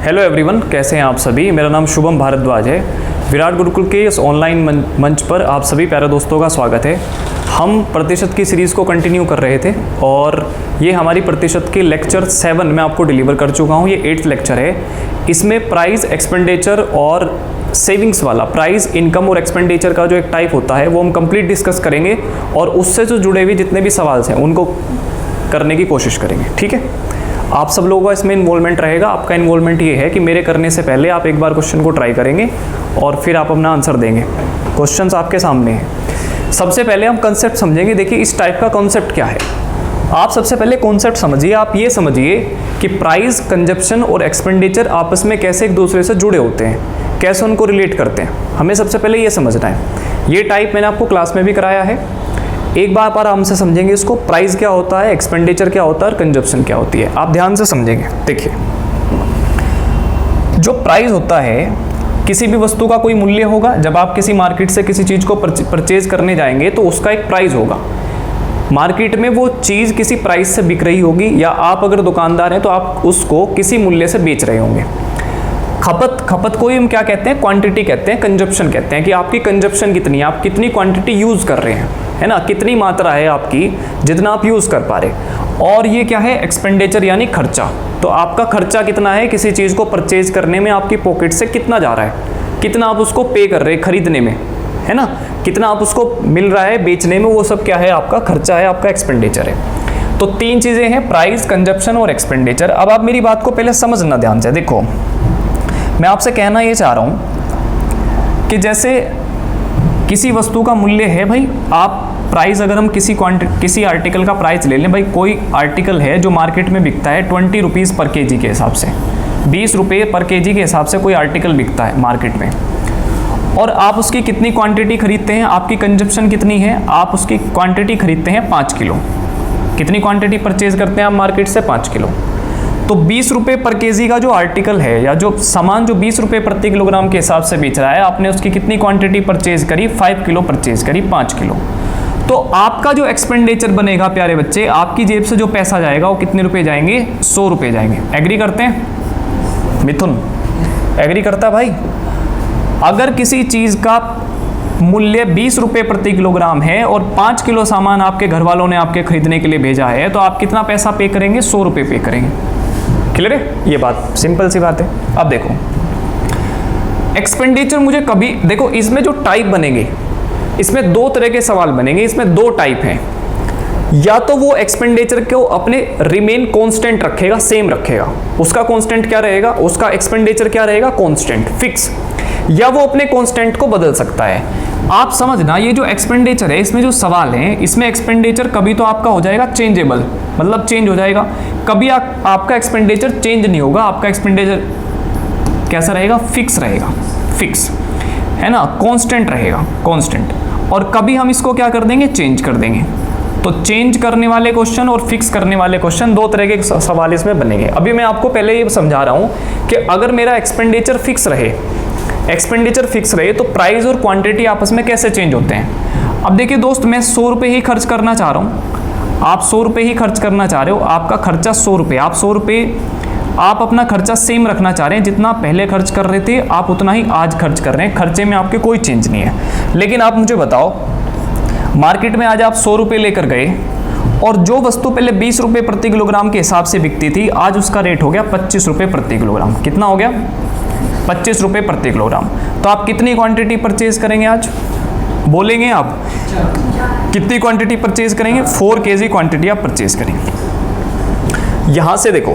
Hello everyone, कैसे हैं आप सभी। मेरा नाम शुभम भारद्वाज है। विराट गुरुकुल के इस ऑनलाइन मंच पर आप सभी प्यारे दोस्तों का स्वागत है। हम प्रतिशत की सीरीज़ को कंटिन्यू कर रहे थे और ये हमारी प्रतिशत के लेक्चर 7 में आपको डिलीवर कर चुका हूँ। ये 8th लेक्चर है। इसमें प्राइस, एक्सपेंडिचर और सेविंग्स वाला प्राइस, इनकम और एक्सपेंडिचर का जो एक टाइप होता है वो हम कंप्लीट डिस्कस करेंगे और उससे जो जुड़े हुए जितने भी सवाल हैं उनको करने की कोशिश करेंगे। ठीक है, आप सब लोगों का इसमें इन्वॉल्वमेंट रहेगा। आपका इन्वॉल्वमेंट ये है कि मेरे करने से पहले आप एक बार क्वेश्चन को ट्राई करेंगे और फिर आप अपना आंसर देंगे। क्वेश्चंस आपके सामने हैं। सबसे पहले हम कंसेप्ट समझेंगे। देखिए इस टाइप का कॉन्सेप्ट क्या है। आप सबसे पहले कॉन्सेप्ट समझिए। आप ये समझिए कि प्राइस, कंजप्शन और एक्सपेंडिचर आपस में कैसे एक दूसरे से जुड़े होते हैं, कैसे उनको रिलेट करते हैं, हमें सबसे पहले ये समझना है। ये टाइप मैंने आपको क्लास में भी कराया है। एक बार पर हमसे समझेंगे इसको। प्राइस क्या होता है, एक्सपेंडिचर क्या होता है और कंजप्शन क्या होती है, आप ध्यान से समझेंगे। देखिए, जो प्राइस होता है, किसी भी वस्तु का कोई मूल्य होगा। जब आप किसी मार्केट से किसी चीज़ को परचेज करने जाएंगे तो उसका एक प्राइस होगा। मार्केट में वो चीज़ किसी प्राइस से बिक रही होगी या आप अगर दुकानदार हैं तो आप उसको किसी मूल्य से बेच रहे होंगे। खपत को ही हम क्या कहते हैं, क्वांटिटी कहते हैं, कंजप्शन कहते हैं कि आपकी कंजप्शन कितनी है, आप कितनी क्वांटिटी यूज़ कर रहे हैं, है ना, कितनी मात्रा है आपकी जितना आप यूज़ कर पा रहे। और ये क्या है, एक्सपेंडिचर यानी खर्चा। तो आपका खर्चा कितना है, किसी चीज़ को परचेज करने में आपकी पॉकेट से कितना जा रहा है, कितना आप उसको पे कर रहे हैं खरीदने में, है ना, कितना आप उसको मिल रहा है बेचने में, वो सब क्या है, आपका खर्चा है, आपका एक्सपेंडिचर है। तो 3 चीज़ें हैं, प्राइस, कंजप्शन और एक्सपेंडिचर। अब आप मेरी बात को पहले समझना ध्यान से। देखो, मैं आपसे कहना ये चाह रहा हूँ कि जैसे किसी वस्तु का मूल्य है भाई, आप प्राइस, अगर हम किसी आर्टिकल का प्राइस ले लें भाई, कोई आर्टिकल है जो मार्केट में बिकता है 20 रुपीज़ पर केजी के हिसाब से, 20 रुपये पर केजी के हिसाब से कोई आर्टिकल बिकता है मार्केट में, और आप उसकी कितनी क्वांटिटी खरीदते हैं, आपकी कंजप्शन कितनी है, आप उसकी क्वांटिटी खरीदते हैं 5 किलो। कितनी क्वांटिटी परचेज करते हैं आप मार्केट से, 5 किलो। तो 20 रुपये पर केजी का जो आर्टिकल है या जो सामान जो 20 रुपये प्रति किलोग्राम के हिसाब से बेच रहा है, आपने उसकी कितनी क्वांटिटी परचेज करी, 5 किलो परचेज करी, 5 किलो। तो आपका जो एक्सपेंडिचर बनेगा प्यारे बच्चे, आपकी जेब से जो पैसा जाएगा वो कितने रुपए जाएंगे, 100 रुपये जाएंगे। एग्री करते हैं मिथुन? एग्री करता भाई? अगर किसी चीज़ का मूल्य 20 रुपये प्रति किलोग्राम है और 5 किलो सामान आपके घर वालों ने आपके खरीदने के लिए भेजा है, तो आप कितना पैसा पे करेंगे, 100 रुपये पे करेंगे। क्लियर है? ये बात सिंपल सी बात है। अब देखो, एक्सपेंडिचर मुझे कभी, देखो इसमें जो टाइप बनेंगे, इसमें 2 तरह के सवाल बनेंगे। इसमें 2 टाइप हैं। या तो वो एक्सपेंडिचर को अपने रिमेन कांस्टेंट रखेगा, सेम रखेगा, उसका कांस्टेंट क्या रहेगा, उसका एक्सपेंडिचर क्या रहेगा, कांस्टेंट, फिक्स, या वो अपने कांस्टेंट को बदल सकता है। आप समझना, ये जो एक्सपेंडिचर है, इसमें जो सवाल है, इसमें एक्सपेंडिचर कभी तो आपका हो जाएगा चेंजेबल, मतलब चेंज हो जाएगा। कभी आपका एक्सपेंडिचर चेंज नहीं होगा। आपका एक्सपेंडिचर कैसा रहेगा, फिक्स रहेगा, फिक्स, है ना, कांस्टेंट रहेगा, कांस्टेंट। और कभी हम इसको क्या कर देंगे, चेंज कर देंगे। तो चेंज करने वाले क्वेश्चन और फिक्स करने वाले क्वेश्चन, 2 तरह के सवाल इसमें बनेंगे। अभी मैं आपको पहले ये समझा रहा हूँ कि अगर मेरा एक्सपेंडिचर फिक्स रहे, तो प्राइस और क्वांटिटी आपस में कैसे चेंज होते हैं। अब देखिए दोस्त, मैं 100 रुपये ही खर्च करना चाह रहा हूँ, आप 100 रुपये ही खर्च करना चाह रहे हो, आपका खर्चा 100 रुपये, आप 100 रुपये, आप अपना खर्चा सेम रखना चाह रहे हैं, जितना पहले खर्च कर रहे थे आप उतना ही आज खर्च कर रहे हैं, खर्चे में आपके कोई चेंज नहीं है। लेकिन आप मुझे बताओ, मार्केट में आज आप 100 रुपये लेकर गए और जो वस्तु पहले 20 रुपये प्रति किलोग्राम के हिसाब से बिकती थी, आज उसका रेट हो गया 25 रुपये प्रति किलोग्राम। कितना हो गया, 25 रुपये प्रति किलोग्राम। तो आप कितनी क्वांटिटी परचेज करेंगे आज, बोलेंगे आप कितनी क्वांटिटी परचेज करेंगे, 4 kg क्वांटिटी आप परचेज करेंगे। यहां से देखो,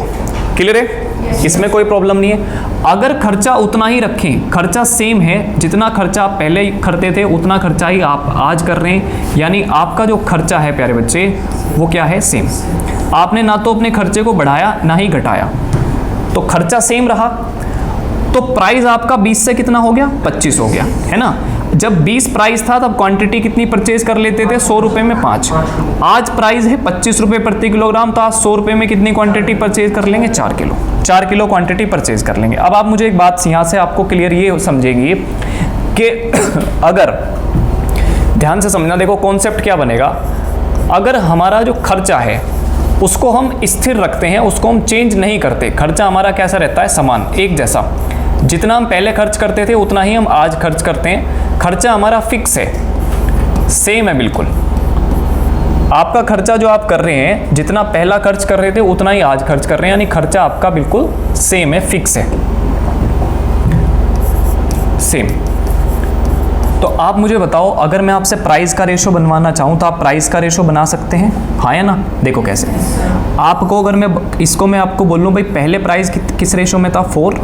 क्लियर है, इसमें कोई प्रॉब्लम नहीं है। अगर खर्चा उतना ही रखें, खर्चा सेम है, जितना खर्चा आप पहले करते थे उतना खर्चा ही आप आज कर रहे हैं, यानी आपका जो खर्चा है प्यारे बच्चे वो क्या है, सेम। आपने ना तो अपने खर्चे को बढ़ाया ना ही घटाया, तो खर्चा सेम रहा। तो प्राइस आपका 20 से कितना हो गया, 25 हो गया, है ना। जब 20 प्राइस था तब क्वांटिटी कितनी परचेज कर लेते थे, 100 रुपये में 5। आज प्राइस है 25 रुपये प्रति किलोग्राम, तो आज 100 रुपये में कितनी क्वांटिटी परचेज कर लेंगे, 4 किलो, 4 किलो क्वांटिटी परचेज कर लेंगे। अब आप मुझे एक बात यहाँ से आपको क्लियर ये समझेगी कि अगर ध्यान से समझना, देखो कॉन्सेप्ट क्या बनेगा। अगर हमारा जो खर्चा है उसको हम स्थिर रखते हैं, उसको हम चेंज नहीं करते। खर्चा हमारा कैसा रहता है? समान, एक जैसा। जितना हम पहले खर्च करते थे उतना ही हम आज खर्च करते हैं। खर्चा हमारा फिक्स है, सेम है बिल्कुल। आपका खर्चा जो आप कर रहे हैं, जितना पहला खर्च कर रहे थे उतना ही आज खर्च कर रहे हैं, यानी खर्चा आपका बिल्कुल सेम है, फिक्स है, सेम। तो आप मुझे बताओ, अगर मैं आपसे प्राइस का रेशो बनवाना चाहूँ तो आप प्राइस का रेशो बना सकते हैं, हाँ या ना? देखो कैसे। आपको अगर मैं आपको बोल लूँ भाई पहले प्राइस किस रेशो में था? 4।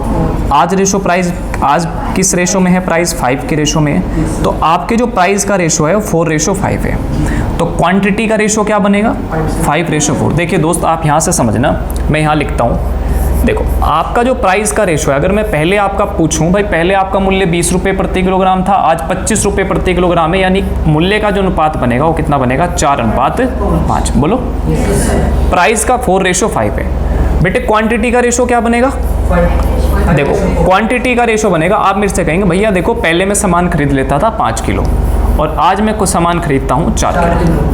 आज रेशो प्राइस आज किस रेशो में है? प्राइस 5 के रेशो में है। तो आपके जो प्राइस का रेशो है वो 4:5 है। तो क्वांटिटी का रेशो क्या बनेगा? 5:4। देखिए दोस्त, आप यहाँ से समझना, मैं यहाँ लिखता हूँ। देखो, आपका जो प्राइस का रेशो है, अगर मैं पहले आपका पूछूं भाई पहले आपका मूल्य 20 रुपये प्रति किलोग्राम था, आज 25 रुपये प्रति किलोग्राम है, यानी मूल्य का जो अनुपात बनेगा वो कितना बनेगा? 4:5। बोलो, प्राइस का 4:5 है। बेटे क्वांटिटी का रेशो क्या बनेगा? देखो, क्वांटिटी का रेशो बनेगा, आप मेरे से कहेंगे भैया देखो पहले मैं सामान खरीद लेता था 5 किलो और आज मैं कुछ सामान खरीदता हूँ 4 किलो,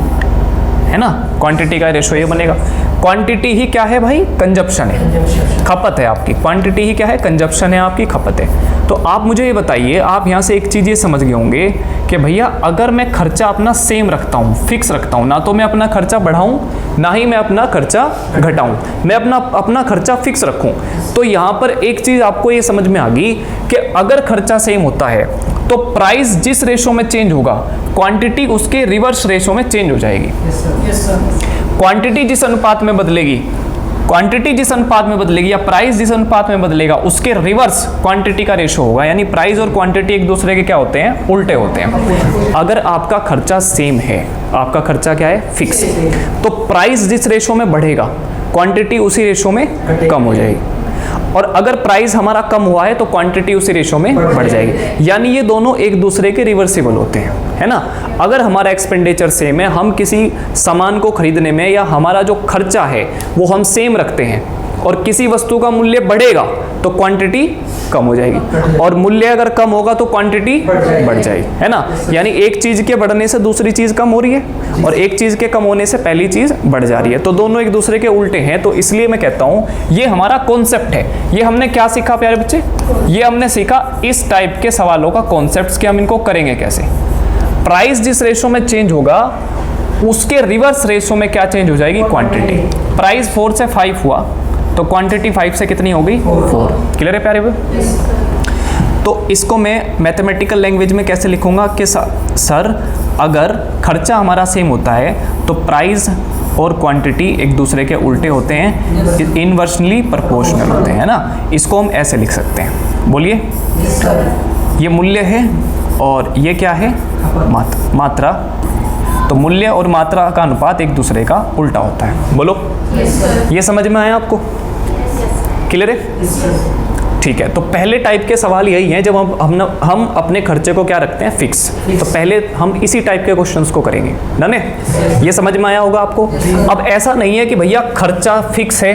है ना? क्वांटिटी का रेशो ये बनेगा। क्वांटिटी ही क्या है भाई? कंजप्शन है, खपत है आपकी। क्वांटिटी ही क्या है? कंजप्शन है आपकी, खपत है। तो आप मुझे ये बताइए, आप यहाँ से एक चीज़ ये समझ गए होंगे कि भैया अगर मैं खर्चा अपना सेम रखता हूँ, फिक्स रखता हूँ, ना तो मैं अपना खर्चा बढ़ाऊँ ना ही मैं अपना खर्चा घटाऊँ, मैं अपना खर्चा फिक्स रखूँ। तो यहाँ पर एक चीज़ आपको ये समझ में आ गई कि अगर खर्चा सेम होता है तो प्राइस जिस रेशो में चेंज होगा, क्वांटिटी उसके रिवर्स रेशो में चेंज हो जाएगी। क्वांटिटी जिस अनुपात में बदलेगी, या प्राइस जिस अनुपात में बदलेगा, उसके रिवर्स क्वांटिटी का रेशो होगा। यानी प्राइस और क्वांटिटी एक दूसरे के क्या होते हैं? उल्टे होते हैं। अगर आपका खर्चा सेम है, आपका खर्चा क्या है? फिक्स, तो प्राइस जिस रेशो में बढ़ेगा, क्वांटिटी उसी रेशो में कम हो जाएगी। और अगर प्राइस हमारा कम हुआ है तो क्वांटिटी उसी रेशो में बढ़ जाएगी। यानी ये दोनों एक दूसरे के रिवर्सिबल होते हैं, है ना? अगर हमारा एक्सपेंडिचर सेम है, हम किसी सामान को खरीदने में या हमारा जो खर्चा है वो हम सेम रखते हैं और किसी वस्तु का मूल्य बढ़ेगा तो क्वांटिटी कम हो जाएगी, और मूल्य अगर कम होगा तो क्वांटिटी बढ़ जाएगी, है ना? यानी एक चीज़ के बढ़ने से दूसरी चीज़ कम हो रही है और एक चीज़ के कम होने से पहली चीज़ बढ़ जा रही है। तो दोनों एक दूसरे के उल्टे हैं। तो इसलिए मैं कहता हूँ ये हमारा कॉन्सेप्ट है। ये हमने क्या सीखा प्यारे बच्चे? ये हमने सीखा इस टाइप के सवालों का कॉन्सेप्ट, कि हम इनको करेंगे कैसे। प्राइस जिस रेशो में चेंज होगा उसके रिवर्स रेशो में क्या चेंज हो जाएगी? क्वांटिटी। प्राइस 4 से 5 हुआ तो क्वांटिटी 5 से कितनी हो गई? 4। क्लियर है प्यारे भाई? तो इसको मैं मैथमेटिकल लैंग्वेज में कैसे लिखूंगा कि सर अगर खर्चा हमारा सेम होता है तो प्राइस और क्वांटिटी एक दूसरे के उल्टे होते हैं, इनवर्सली प्रोपोर्शनल होते हैं, है ना? इसको हम ऐसे लिख सकते हैं। बोलिए, ये मूल्य है और ये क्या है? मात्रा। तो मूल्य और मात्रा का अनुपात एक दूसरे का उल्टा होता है। बोलो, ये समझ में आया आपको? क्लियर है? ठीक है। तो पहले टाइप के सवाल यही हैं जब हम अपने खर्चे को क्या रखते हैं? फिक्स। तो पहले हम इसी टाइप के क्वेश्चंस को करेंगे। डन है? ये समझ में आया होगा आपको? अब ऐसा नहीं है कि भैया खर्चा फिक्स है,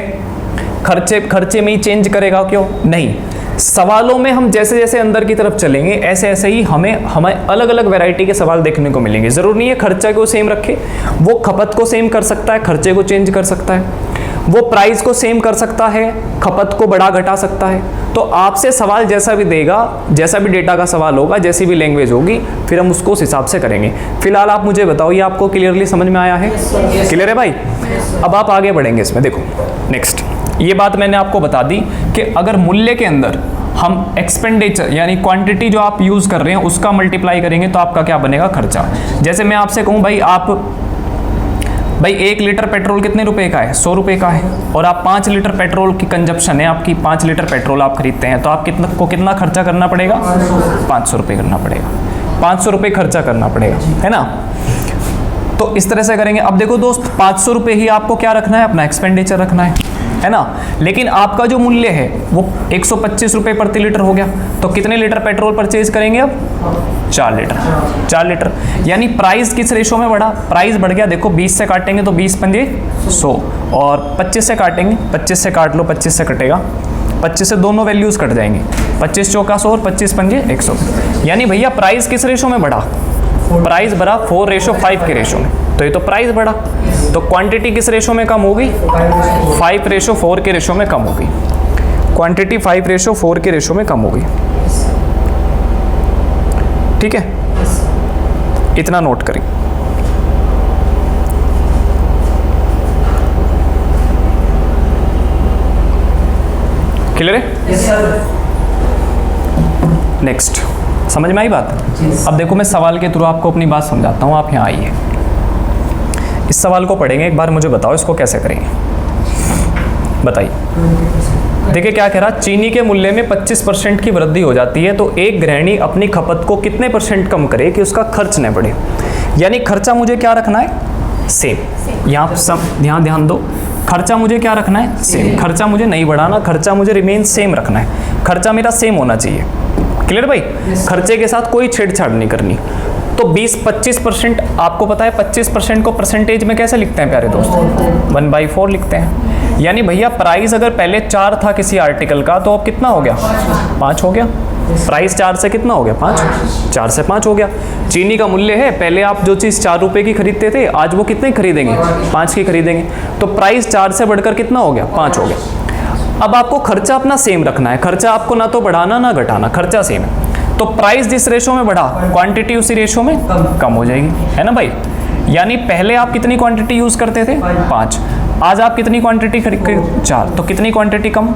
खर्चे में ही चेंज करेगा, क्यों नहीं। सवालों में हम जैसे जैसे अंदर की तरफ चलेंगे ऐसे ऐसे ही हमें अलग अलग वैरायटी के सवाल देखने को मिलेंगे। ज़रूर नहीं है खर्चा को सेम रखे, वो खपत को सेम कर सकता है, खर्चे को चेंज कर सकता है, वो प्राइस को सेम कर सकता है, खपत को बढ़ा घटा सकता है। तो आपसे सवाल जैसा भी देगा, जैसा भी डेटा का सवाल होगा, जैसी भी लैंग्वेज होगी, फिर हम उसको उस हिसाब से करेंगे। फिलहाल आप मुझे बताओ, ये आपको क्लियरली समझ में आया है? क्लियर है भाई? अब आप आगे बढ़ेंगे इसमें। देखो नेक्स्ट, ये बात मैंने आपको बता दी कि अगर मूल्य के अंदर हम एक्सपेंडिचर यानी क्वांटिटी जो आप यूज़ कर रहे हैं उसका मल्टीप्लाई करेंगे तो आपका क्या बनेगा? खर्चा। जैसे मैं आपसे कहूँ भाई 1 लीटर पेट्रोल कितने रुपए का है? 100 रुपये का है, और आप 5 लीटर पेट्रोल की कंजप्शन है आपकी, 5 लीटर पेट्रोल आप खरीदते हैं, तो आप कितना खर्चा करना पड़ेगा? 500 रुपये करना पड़ेगा, 500 रुपये खर्चा करना पड़ेगा, है ना? तो इस तरह से करेंगे। अब देखो दोस्त, 500 रुपये ही आपको क्या रखना है? अपना एक्सपेंडिचर रखना है ना? लेकिन आपका जो मूल्य है वो 125 रुपये प्रति लीटर हो गया, तो कितने लीटर पेट्रोल परचेज करेंगे अब? 4 लीटर। यानी प्राइस किस रेशो में बढ़ा? प्राइस बढ़ गया। देखो 20 से काटेंगे तो 20 पंजे 100, और 25 से काटेंगे, 25 से काट लो, 25 से कटेगा, 25 से दोनों वैल्यूज़ कट जाएंगी, 25 चौका 100 और 25 पंजे 100। यानी भैया प्राइस किस रेशो में बढ़ा? प्राइस बढ़ा 4:5 के रेशो में, तो ये तो प्राइस बढ़ा, तो क्वांटिटी किस रेशो में कम होगी? 5:4 के रेशो में कम होगी। क्वांटिटी 5:4 के रेशो में कम होगी। ठीक है, इतना नोट करें। क्लियर है? Yes sir. नेक्स्ट, समझ में आई बात? अब देखो मैं सवाल के थ्रू आपको अपनी बात समझाता हूँ, आप यहाँ आइए। इस सवाल को पढ़ेंगे, एक बार मुझे बताओ इसको कैसे करेंगे, बताइए। देखिए क्या कह रहा, चीनी के मूल्य में 25% की वृद्धि हो जाती है तो एक गृहिणी अपनी खपत को कितने % कम करे कि उसका खर्च न बढ़े। यानी खर्चा मुझे क्या रखना है? सेम। यहाँ सब ध्यान दो, खर्चा मुझे क्या रखना है? सेम। खर्चा मुझे नहीं बढ़ाना, खर्चा मुझे रिमेन सेम रखना है, खर्चा मेरा सेम होना चाहिए। क्लियर भाई? खर्चे के साथ कोई छेड़छाड़ नहीं करनी। तो 20-25%, आपको पता है 25% को परसेंटेज में कैसे लिखते हैं प्यारे दोस्त? 1/4 लिखते हैं। यानी भैया प्राइस अगर पहले 4 था किसी आर्टिकल का, तो अब कितना हो गया? 5 हो गया। प्राइस 4 से कितना हो गया? 5। 4 से 5 हो गया। चीनी का मूल्य है, पहले आप जो चीज़ 4 रुपये की खरीदते थे, आज वो कितने खरीदेंगे? 5 की खरीदेंगे। तो प्राइस 4 से बढ़कर कितना हो गया? 5 हो गया। अब आपको खर्चा अपना सेम रखना है, खर्चा आपको ना तो बढ़ाना ना घटाना, खर्चा सेम है। तो प्राइस जिस रेशो में बढ़ा, क्वांटिटी उसी रेशो में कम हो जाएगी, है ना भाई? यानी पहले आप कितनी क्वांटिटी यूज़ करते थे? 5। आज आप कितनी क्वांटिटी खरीद? 4। तो कितनी क्वांटिटी कम?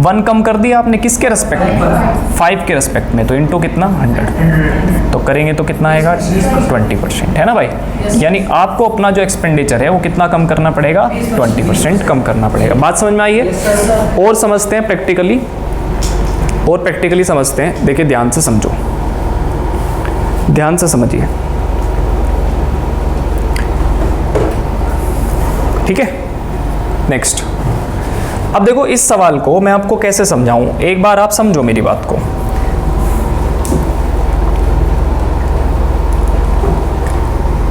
1 कम कर दिया आपने, किसके रेस्पेक्ट में? 5 के रेस्पेक्ट में। तो इंटू कितना? 100। तो करेंगे तो कितना आएगा? 20%, है ना भाई? यानी आपको अपना जो एक्सपेंडिचर है वो कितना कम करना पड़ेगा? 20% कम करना पड़ेगा। बात समझ में आई है? और समझते हैं प्रैक्टिकली, और प्रैक्टिकली समझते हैं। देखिए ध्यान से समझो, ध्यान से समझिए, ठीक है? नेक्स्ट, अब देखो इस सवाल को मैं आपको कैसे समझाऊं, एक बार आप समझो मेरी बात को।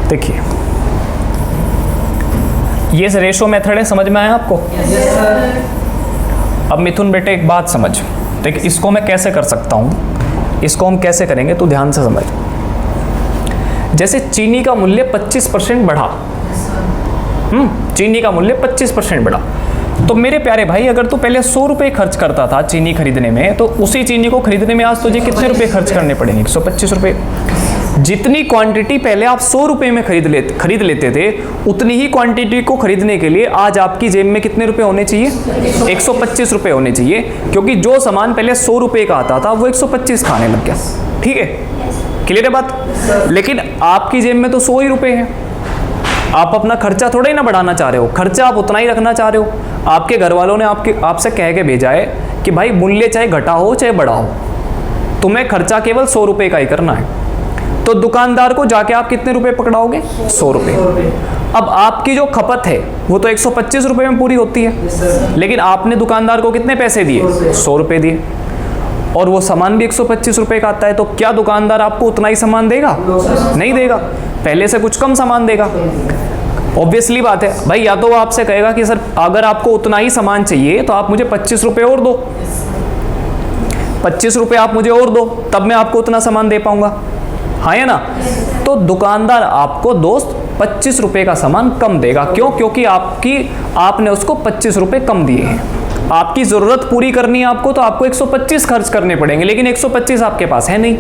देखिए ये रेशो मेथड है, समझ में आया आपको? अब मिथुन बेटे एक बात समझ, देख इसको मैं कैसे कर सकता हूं, इसको हम कैसे करेंगे तो ध्यान से समझ। जैसे चीनी का मूल्य 25% बढ़ा, चीनी का मूल्य 25% बढ़ा, तो मेरे प्यारे भाई अगर तू पहले 100 रुपये खर्च करता था चीनी खरीदने में, तो उसी चीनी को खरीदने में आज तुझे कितने रुपए खर्च करने पड़ेंगे? 125 रुपये। जितनी क्वांटिटी पहले आप 100 रुपये में खरीद लेते थे, उतनी ही क्वांटिटी को खरीदने के लिए आज आपकी जेब में कितने रुपए होने चाहिए? 125 रुपये होने चाहिए, क्योंकि जो सामान पहले 100 रुपये का आता था वो 125 का आने लग गया। ठीक है, क्लियर है बात? लेकिन आपकी जेब में तो 100 ही रुपये हैं, आप अपना खर्चा थोड़ा ही ना बढ़ाना चाह रहे हो, खर्चा आप उतना ही रखना चाह रहे हो। आपके घर वालों ने आपसे कह के भेजा है कि भाई मूल्य चाहे घटा हो चाहे बढ़ा हो, तुम्हें खर्चा केवल 100 रुपये का ही करना है। तो दुकानदार को जाके आप कितने रुपए पकड़ाओगे? 100 रुपये। अब आपकी जो खपत है वो तो 125 रुपये में पूरी होती है, लेकिन आपने दुकानदार को कितने पैसे दिए? 100 रुपये दिए, और वो सामान भी 125 रुपये का आता है। तो क्या दुकानदार आपको उतना ही सामान देगा? नहीं देगा, पहले से कुछ कम सामान देगा। ऑब्वियसली बात है भाई, या तो वो आपसे कहेगा कि सर अगर आपको उतना ही सामान चाहिए तो आप मुझे 25 रुपये और दो, 25 रुपये आप मुझे और दो, तब मैं आपको उतना सामान दे पाऊंगा, हाँ या ना? तो दुकानदार आपको दोस्त 25 रुपये का सामान कम देगा। क्यों? क्योंकि आपने उसको 25 रुपये कम दिए हैं। आपकी ज़रूरत पूरी करनी है आपको, तो आपको 125 खर्च करने पड़ेंगे, लेकिन 125 आपके पास है नहीं।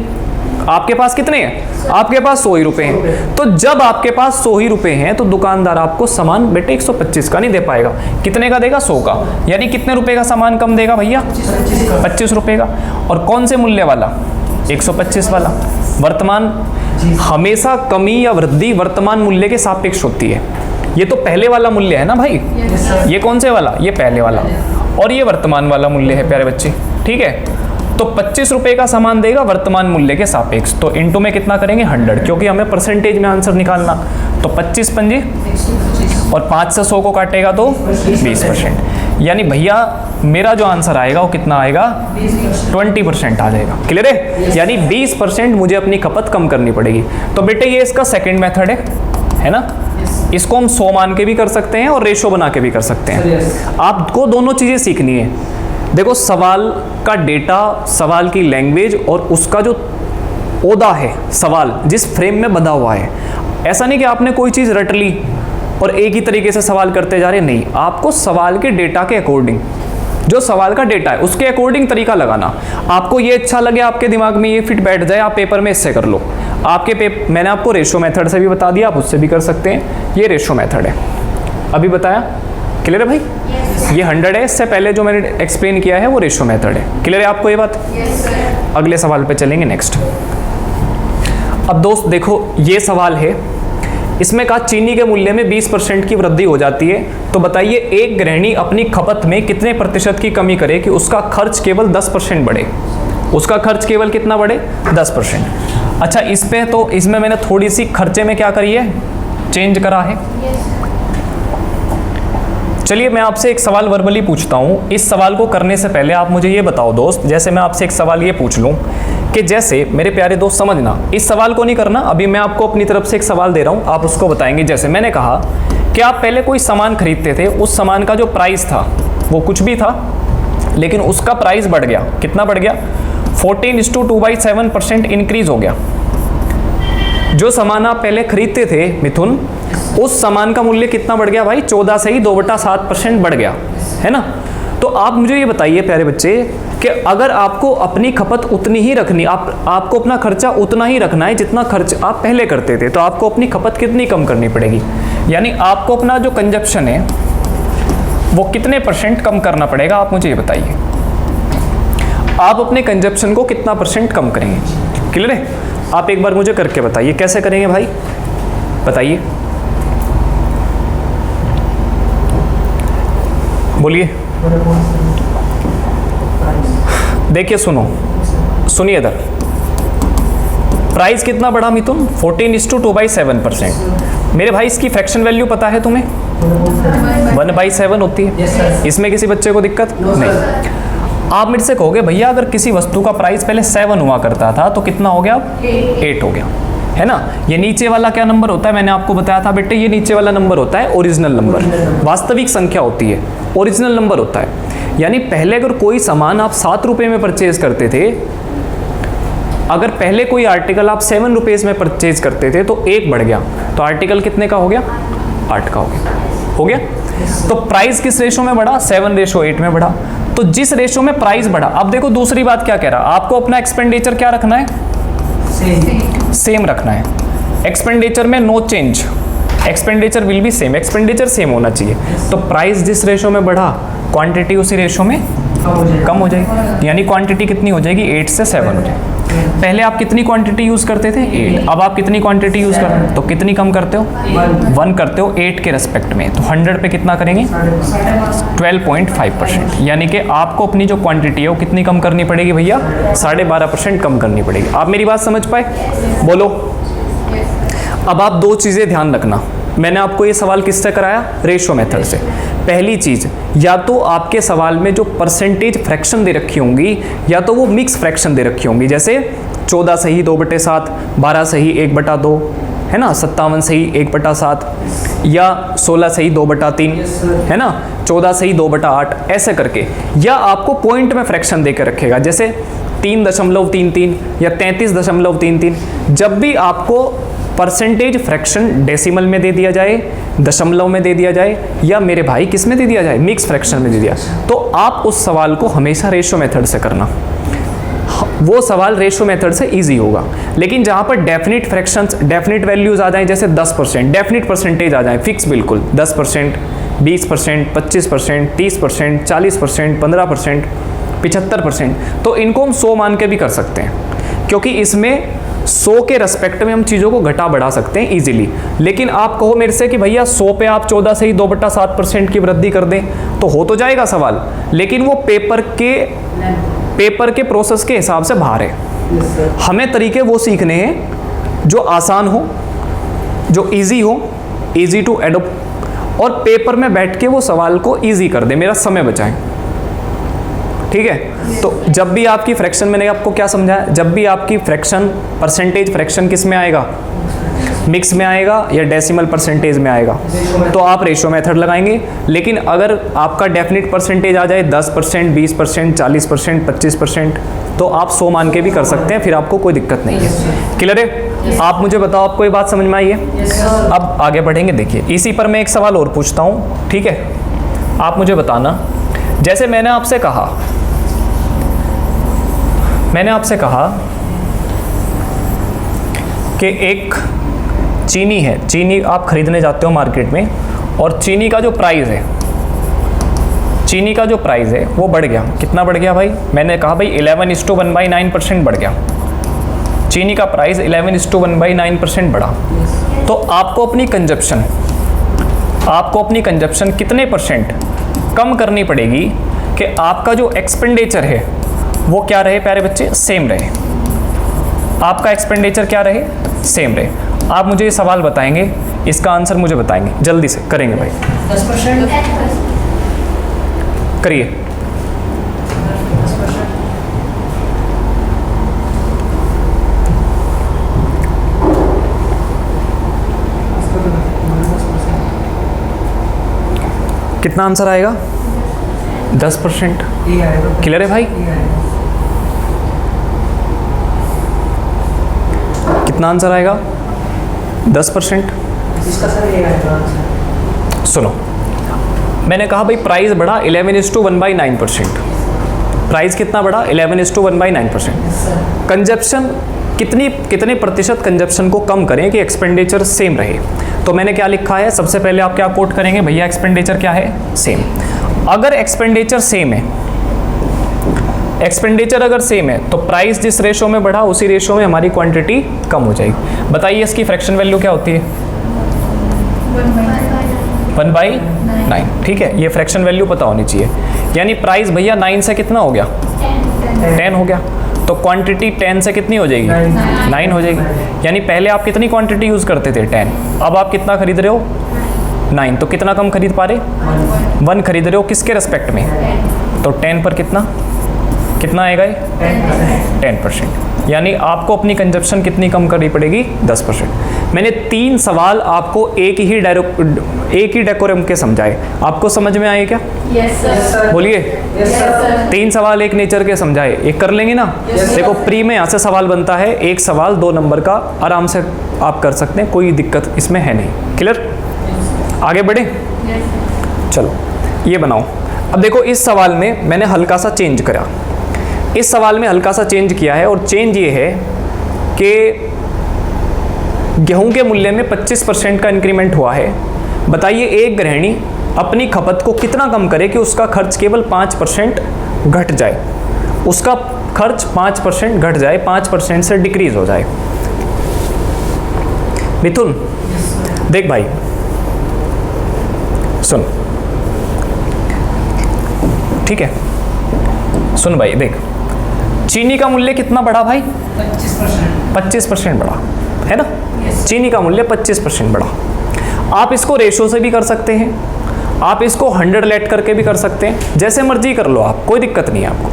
आपके पास कितने हैं? आपके पास 100 ही रुपये हैं। तो जब आपके पास 100 ही रुपये हैं तो दुकानदार आपको सामान बेटे 125 का नहीं दे पाएगा। कितने का देगा? 100 का। यानी कितने रुपए का सामान कम देगा भैया? 25 रुपये का। और कौन से मूल्य वाला? 125 वाला। वर्तमान हमेशा कमी या वृद्धि वर्तमान मूल्य के सापेक्ष होती है। ये तो पहले वाला मूल्य है ना भाई, ये कौन से वाला? ये पहले वाला, और ये वर्तमान वाला मूल्य है प्यारे बच्चे। ठीक है, तो 25 रुपये का सामान देगा वर्तमान मूल्य के सापेक्ष। तो इनटू में कितना करेंगे? 100, क्योंकि हमें परसेंटेज में आंसर निकालना। तो 25 पंजे और 5 से 100 को काटेगा तो 20%। यानी भैया मेरा जो आंसर आएगा वो कितना आएगा? 20% आ जाएगा। क्लियर है? यानी 20% मुझे अपनी खपत कम करनी पड़ेगी। तो बेटे ये इसका सेकेंड मेथड है ना? इसको हम 100 मान के भी कर सकते हैं और रेशो बना के भी कर सकते हैं। आपको दोनों चीज़ें सीखनी है। देखो सवाल का डेटा, सवाल की लैंग्वेज और ओदा है सवाल, जिस फ्रेम में बंधा हुआ है। ऐसा नहीं कि आपने कोई चीज़ रट ली और एक ही तरीके से सवाल करते जा रहे, नहीं, आपको सवाल के डेटा के अकॉर्डिंग, जो सवाल का डेटा है उसके अकॉर्डिंग तरीका लगाना। आपको ये अच्छा लगे, आपके दिमाग में ये फिट बैठ जाए, आप पेपर में इससे कर लो। मैंने आपको रेशो मेथड से भी बता दिया, आप उससे भी कर सकते हैं। ये रेशो मेथड है, अभी बताया, क्लियर है भाई? ये 100 है, इससे पहले जो मैंने एक्सप्लेन किया है वो रेशो मेथड है। क्लियर है आपको ये बात? अगले सवाल पे चलेंगे, नेक्स्ट। अब दोस्त देखो, ये सवाल है, इसमें कहा चीनी के मूल्य में 20% की वृद्धि हो जाती है, तो बताइए एक गृहिणी अपनी खपत में कितने प्रतिशत की कमी करे कि उसका खर्च केवल 10% बढ़े। उसका खर्च केवल कितना बढ़े? 10%। अच्छा, इस पे तो इसमें मैंने थोड़ी सी खर्चे में क्या करी है, चेंज करा है। चलिए मैं आपसे एक सवाल वर्बली पूछता हूँ। इस सवाल को करने से पहले आप मुझे ये बताओ दोस्त, जैसे मैं आपसे एक सवाल ये पूछ लूँ कि जैसे, मेरे प्यारे दोस्त समझना, इस सवाल को नहीं करना, अभी मैं आपको अपनी तरफ से एक सवाल दे रहा हूँ, आप उसको बताएंगे। जैसे मैंने कहा कि आप पहले कोई सामान खरीदते थे, उस सामान का जो प्राइस था वो कुछ भी था, लेकिन उसका प्राइस बढ़ गया। कितना बढ़ गया? 14:2/7% इंक्रीज हो गया। जो सामान आप पहले खरीदते थे मिथुन, उस सामान का मूल्य कितना बढ़ गया भाई? 14 से ही 2/7% बढ़ गया, है ना? तो आप मुझे ये बताइए प्यारे बच्चे कि अगर आपको अपनी खपत उतनी ही रखनी, आपको अपना खर्चा उतना ही रखना है जितना खर्च आप पहले करते थे, तो आपको अपनी खपत कितनी कम करनी पड़ेगी? यानी आपको अपना जो कंजप्शन है वो कितने % कम करना पड़ेगा, आप मुझे ये बताइए। आप अपने कंजप्शन को कितना % कम करेंगे? क्लियर है? आप एक बार मुझे करके बताइए, कैसे करेंगे भाई, बताइए, बोलिए। देखिए सुनिए इधर, प्राइस कितना बढ़ा मिथुन? 14:2/7%। मेरे भाई इसकी फ्रैक्शन वैल्यू पता है तुम्हें? 1/7 होती है। इसमें किसी बच्चे को दिक्कत नहीं। आप मेरे से कहोगे भैया अगर किसी वस्तु का प्राइस पहले 7 हुआ करता था तो कितना हो गया अब? 8 हो गया, है ना? ये नीचे वाला क्या नंबर होता है? मैंने आपको बताया था बेटे, ये नीचे वाला नंबर होता है ओरिजिनल नंबर, वास्तविक संख्या होती है, ओरिजिनल नंबर होता है। यानी पहले अगर कोई सामान आप 7 रुपये में परचेज करते थे, अगर पहले कोई आर्टिकल आप 7 रुपीज़ में परचेज करते थे तो 1 बढ़ गया, तो आर्टिकल कितने का हो गया? 8 का हो गया। तो प्राइस किस रेशो में बढ़ा? 7:8 में बढ़ा। तो जिस रेशो में प्राइस बढ़ा, अब देखो दूसरी बात क्या कह रहा, आपको अपना एक्सपेंडिचर क्या रखना है? सेम रखना है। एक्सपेंडिचर में no change, expenditure will be same, expenditure same होना चाहिए। तो प्राइस जिस रेशो में बढ़ा, क्वांटिटी उसी रेशो में कम हो जाएगी। यानी क्वांटिटी कितनी हो जाएगी? 8 से 7 हो जाएगी। पहले आप कितनी क्वांटिटी यूज़ करते थे? 8। अब आप कितनी क्वांटिटी यूज़ करते हो? तो कितनी कम करते हो? 1 करते हो 8 के रेस्पेक्ट में। तो 100 पे कितना करेंगे? 12.5%। यानी कि आपको अपनी जो क्वांटिटी है वो कितनी कम करनी पड़ेगी भैया? 12.5% कम करनी पड़ेगी। आप मेरी बात समझ पाए? बोलो। अब आप 2 चीज़ें ध्यान रखना। मैंने आपको ये सवाल किससे कराया? रेशो मेथड से। पहली चीज़, या तो आपके सवाल में जो परसेंटेज फ्रैक्शन दे रखी होंगी, या तो वो मिक्स फ्रैक्शन दे रखी होंगी, जैसे 14 सही 2/7, 12 सही 1/2, है ना, 57 सही 1/7, या 16 सही 2/3, है ना, 14 सही 2/8, ऐसे करके। या आपको पॉइंट में फ्रैक्शन दे के रखेगा, जैसे 3.33 या 33.33। जब भी आपको परसेंटेज फ्रैक्शन डेसिमल में दे दिया जाए, दशमलव में दे दिया जाए, या मेरे भाई किस में दे दिया जाए? मिक्स फ्रैक्शन में दे दिया, तो आप उस सवाल को हमेशा रेशो मेथड से करना। वो सवाल रेशो मेथड से इजी होगा। लेकिन जहाँ पर डेफिनिट फ्रैक्शंस, डेफिनिट वैल्यूज आ जाएं, जैसे 10%, डेफिनिट परसेंटेज आ जाए फिक्स बिल्कुल, 10%, 20%, 25%, 30%, 40%, 15%, 75%, तो इनको हम 100 मान के भी कर सकते हैं, क्योंकि इसमें 100 के रेस्पेक्ट में हम चीज़ों को घटा बढ़ा सकते हैं इजीली। लेकिन आप कहो मेरे से कि भैया 100 पे आप 14 से ही 2/7% की वृद्धि कर दें, तो हो तो जाएगा सवाल, लेकिन वो पेपर के प्रोसेस के हिसाब से बाहर है। हमें तरीके वो सीखने हैं जो आसान हो, जो इजी हो, इजी टू एडॉप्ट, और पेपर में बैठ के वो सवाल को इजी कर दे, मेरा समय बचाए। ठीक है? तो जब भी आपकी फ्रैक्शन, मैंने आपको क्या समझाया, जब भी आपकी फ्रैक्शन, परसेंटेज फ्रैक्शन किस में आएगा? मिक्स में आएगा या डेसिमल परसेंटेज में आएगा, तो आप रेशो मेथड लगाएंगे। लेकिन अगर आपका डेफिनिट परसेंटेज आ जाए 10%, 20%, 40%, 25%, तो आप 100 मान के भी कर सकते हैं, फिर आपको कोई दिक्कत नहीं है। क्लियर है? आप मुझे बताओ, आपको ये बात समझ में आई है? अब आगे बढ़ेंगे। देखिए इसी पर मैं एक सवाल और पूछता हूँ, ठीक है? आप मुझे बताना, जैसे मैंने आपसे कहा कि एक चीनी है, चीनी आप खरीदने जाते हो मार्केट में, और चीनी का जो प्राइस है वो बढ़ गया। कितना बढ़ गया भाई? मैंने कहा भाई 11:1/9% बढ़ गया। चीनी का प्राइस 11:1/9% बढ़ा। तो आपको अपनी कंजप्शन कितने % कम करनी पड़ेगी कि आपका जो एक्सपेंडिचर है वो क्या रहे प्यारे बच्चे? सेम रहे। आपका एक्सपेंडिचर क्या रहे? सेम रहे। आप मुझे ये सवाल बताएंगे, इसका आंसर मुझे बताएंगे, जल्दी से करेंगे भाई। 10%। करिए। कितना आंसर आएगा? 10%। क्लियर है भाई? कितना आंसर आएगा? 10%। सुनो, मैंने कहा भाई प्राइस बढ़ा 11:1/9%। प्राइस कितना बढ़ा? 11:1/9%। कंजप्शन कितने प्रतिशत कंजप्शन को कम करें कि एक्सपेंडिचर सेम रहे? तो मैंने क्या लिखा है? सबसे पहले आप क्या कोट करेंगे? भैया एक्सपेंडिचर क्या है? सेम। अगर एक्सपेंडिचर सेम है, एक्सपेंडिचर अगर सेम है तो प्राइस जिस रेशो में बढ़ा उसी रेशो में हमारी क्वांटिटी कम हो जाएगी। बताइए इसकी फ्रैक्शन वैल्यू क्या होती है? 1/9। ठीक है, ये फ्रैक्शन वैल्यू पता होनी चाहिए। यानी प्राइस भैया 9 से कितना हो गया? 10 हो गया। तो क्वांटिटी 10 से कितनी हो जाएगी? 9 हो जाएगी। यानी पहले आप कितनी क्वांटिटी यूज़ करते थे? 10। अब आप कितना खरीद रहे हो? 9। तो कितना कम खरीद पा रहे? 1 खरीद रहे हो। किसके रेस्पेक्ट में? तो 10 पर कितना आएगा ये? 10%। यानी आपको अपनी कंजप्शन कितनी कम करनी पड़ेगी? 10%। मैंने 3 सवाल आपको एक ही डेकोरम के समझाए। आपको समझ में आए क्या? Yes sir. बोलिए। Yes sir. 3 सवाल एक नेचर के समझाए, एक कर लेंगे ना? देखो प्री में यहाँ से सवाल बनता है, एक सवाल 2 नंबर का आराम से आप कर सकते हैं, कोई दिक्कत इसमें है नहीं। क्लियर? आगे बढ़े? चलो ये बनाओ। अब देखो इस सवाल में मैंने हल्का सा चेंज करा। इस सवाल में हल्का सा चेंज किया है, और चेंज ये है कि गेहूं के मूल्य में 25% का इंक्रीमेंट हुआ है। बताइए एक गृहिणी अपनी खपत को कितना कम करे कि उसका खर्च केवल 5% घट जाए, उसका खर्च 5% घट जाए, 5% से डिक्रीज हो जाए। मिथुन देख भाई, सुन, ठीक है? सुन भाई देख, चीनी का मूल्य कितना बढ़ा भाई? 25% बढ़ा, है ना? चीनी का मूल्य 25% बढ़ा। आप इसको रेशो से भी कर सकते हैं, आप इसको 100 लेट करके भी कर सकते हैं, जैसे मर्जी कर लो आप, कोई दिक्कत नहीं है आपको,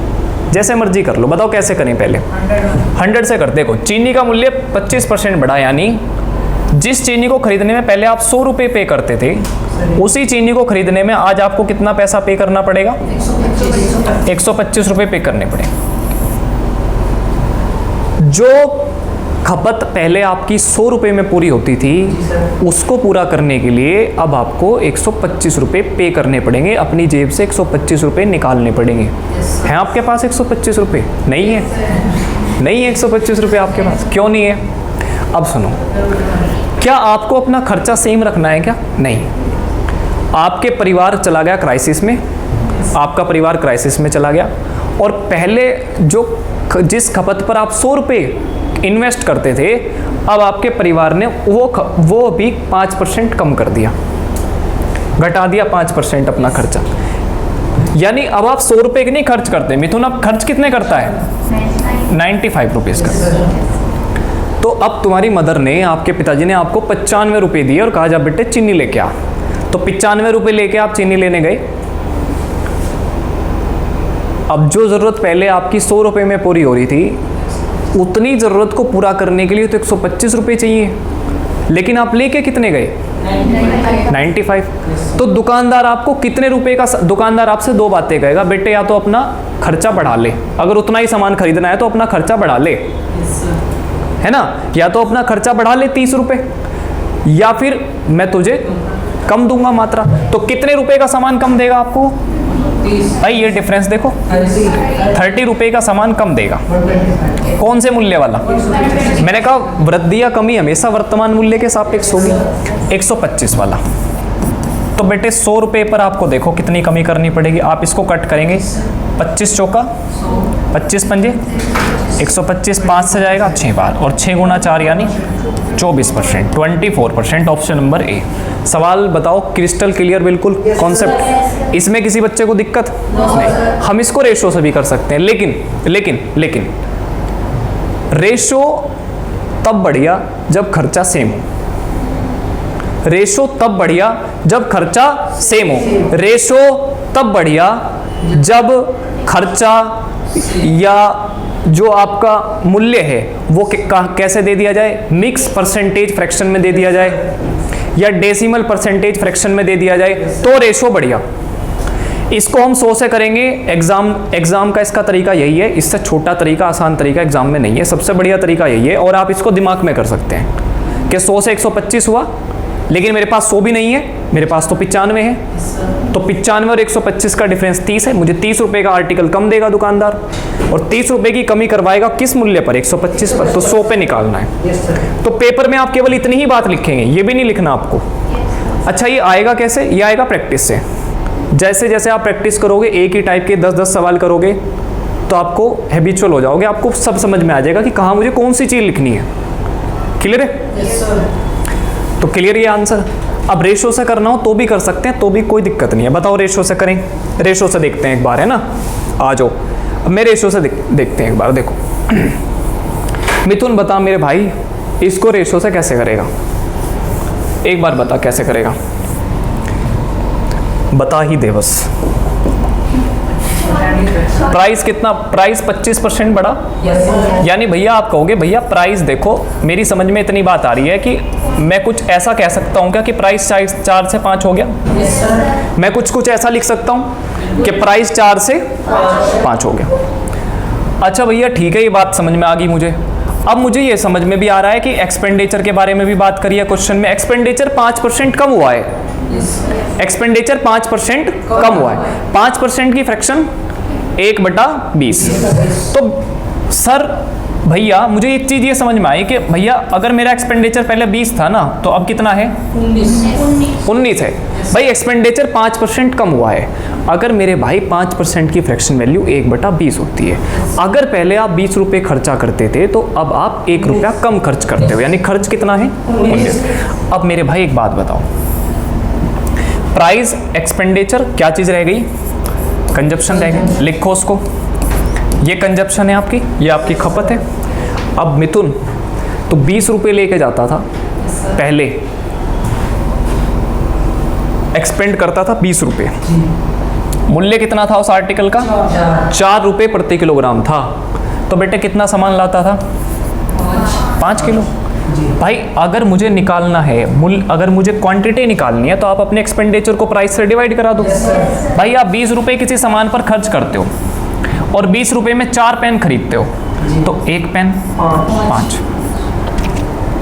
जैसे मर्जी कर लो। बताओ कैसे करें? पहले 100 से कर। देखो चीनी का मूल्य 25% बढ़ा, यानी जिस चीनी को खरीदने में पहले आप 100 रुपये पे करते थे, उसी चीनी को खरीदने में आज आपको कितना पैसा पे करना पड़ेगा? 125 रुपये पे करने पड़ेंगे। जो खपत पहले आपकी 100 रुपये में पूरी होती थी, उसको पूरा करने के लिए अब आपको 125 रुपये पे करने पड़ेंगे। अपनी जेब से 125 रुपये निकालने पड़ेंगे। हैं आपके पास 125 रुपये? नहीं है, नहीं है 125 रुपये आपके पास। क्यों नहीं है? अब सुनो, क्या आपको अपना खर्चा सेम रखना है क्या? नहीं। आपके परिवार चला गया क्राइसिस में, आपका परिवार क्राइसिस में चला गया, और पहले जिस खपत पर आप 100 रुपये इन्वेस्ट करते थे, अब आपके परिवार ने वो भी 5% कम कर दिया, घटा दिया 5% अपना खर्चा। यानी अब आप 100 रुपये की नहीं खर्च करते। मिथुन अब खर्च कितने करता है? 95 रुपीज़ का। तो अब तुम्हारी मदर ने, आपके पिताजी ने आपको 95 रुपये दिए और कहा जा बेटे चीनी लेके आ। तो 95 रुपये लेके आप चीनी लेने गए। अब जो ज़रूरत पहले आपकी 100 रुपये में पूरी हो रही थी, उतनी ज़रूरत को पूरा करने के लिए तो 125 रुपये चाहिए, लेकिन आप लेके कितने गए? 95। तो दुकानदार आपको कितने रुपए का, दुकानदार आपसे दो बातें कहेगा, बेटे या तो अपना खर्चा बढ़ा ले, अगर उतना ही सामान खरीदना है तो अपना खर्चा बढ़ा ले, है ना, या तो अपना खर्चा बढ़ा ले 30 रुपए, या फिर मैं तुझे कम दूंगा मात्रा। तो कितने रुपए का सामान कम देगा आपको भाई, ये डिफरेंस देखो, 30 रुपए का सामान कम देगा। कौन से मूल्य वाला? मैंने कहा वृद्धि या कमी हमेशा वर्तमान मूल्य के सापेक्ष होगी, 125 वाला। तो बेटे 100 रुपए पर आपको देखो कितनी कमी करनी पड़ेगी। आप इसको कट करेंगे, 25 चौका 25 पंजे 125, 5 से जाएगा 6 बार, और 6 गुना 4 यानी 24%, 24%, ऑप्शन नंबर ए। सवाल बताओ, क्रिस्टल क्लियर बिल्कुल कॉन्सेप्ट, इसमें किसी बच्चे को दिक्कत नहीं। हम इसको रेशो से भी कर सकते हैं, लेकिन रेशो तब बढ़िया जब खर्चा सेम हो, रेशो तब बढ़िया जब खर्चा सेम हो, रेशो तब बढ़िया जब खर्चा या जो आपका मूल्य है वो कैसे दे दिया जाए, मिक्स परसेंटेज फ्रैक्शन में दे दिया जाए या डेसिमल परसेंटेज फ्रैक्शन में दे दिया जाए, तो रेशो बढ़िया। इसको हम 100 से करेंगे। एग्जाम का इसका तरीका यही है, इससे छोटा तरीका, आसान तरीका एग्जाम में नहीं है, सबसे बढ़िया तरीका यही है। और आप इसको दिमाग में कर सकते हैं कि 100 से 125 हुआ, लेकिन मेरे पास 100 भी नहीं है, मेरे पास तो 95 है, तो 95 और 125 का डिफरेंस 30 है, मुझे 30 रुपए का आर्टिकल कम देगा दुकानदार, और 30 रुपए की कमी करवाएगा किस मूल्य पर, 125 पर, तो 100 पे निकालना है। तो पेपर में आप केवल इतनी ही बात लिखेंगे, ये भी नहीं लिखना आपको। अच्छा, ये आएगा कैसे? ये आएगा प्रैक्टिस से। जैसे जैसे आप प्रैक्टिस करोगे, एक ही टाइप के 10-10 सवाल करोगे, तो आपको हैबिचुअल हो जाओगे, आपको सब समझ में आ जाएगा कि कहाँ मुझे कौन सी चीज़ लिखनी है। क्लियर है? तो क्लियर ये आंसर। अब रेशो से करना हो तो भी कर सकते हैं, तो भी कोई दिक्कत नहीं है। बताओ रेशो से करें, रेशो से देखते हैं एक बार, है ना, आ जाओ। अब मैं रेशो से देखते हैं एक बार। देखो मिथुन बता मेरे भाई, इसको रेशो से कैसे करेगा, एक बार बता कैसे करेगा, बता ही दे बस। प्राइस कितना? प्राइस 25% बढ़ा, यानी भैया आप कहोगे भैया प्राइस देखो, मेरी समझ में इतनी बात आ रही है कि मैं कुछ ऐसा कह सकता हूँ क्या कि प्राइस 4 से 5 हो गया? मैं कुछ ऐसा लिख सकता हूँ कि प्राइस 4 से 5 हो गया। अच्छा भैया ठीक है, ये बात समझ में आ गई मुझे। अब मुझे ये समझ में भी आ रहा है कि एक्सपेंडिचर के बारे में भी बात करिए क्वेश्चन में। एक्सपेंडिचर 5% कम हुआ है, एक्सपेंडिचर 5% कम हुआ है, 5% की फ्रैक्शन 1/20। तो सर भैया मुझे एक चीज़ ये समझ में आई कि भैया अगर मेरा एक्सपेंडिचर पहले 20 था ना, तो अब कितना है? 19 है। भाई एक्सपेंडिचर 5% कम हुआ है। अगर मेरे भाई 5% की फ्रैक्शन वैल्यू 1/20 होती है, अगर पहले आप 20 रुपये खर्चा करते थे तो अब आप 1 रुपया कम खर्च करते हो, यानी खर्च कितना है? 19। अब मेरे भाई एक बात बताओ, प्राइस एक्सपेंडिचर क्या चीज़ रह गई? कंजप्शन रह गई। लिखो उसको, ये कंजप्शन है आपकी, ये आपकी खपत है। अब मिथुन तो 20 रुपये लेके जाता था पहले, एक्सपेंड करता था 20 रुपये, मूल्य कितना था उस आर्टिकल का? 4 रुपये प्रति किलोग्राम था। तो बेटे कितना सामान लाता था? 5 किलो। भाई अगर मुझे निकालना है अगर मुझे क्वांटिटी निकालनी है तो आप अपने एक्सपेंडिचर को प्राइस से डिवाइड करा दो। भाई आप 20 रुपये किसी सामान पर खर्च करते हो और 20 रुपये में 4 पेन खरीदते हो, तो 1 पेन 5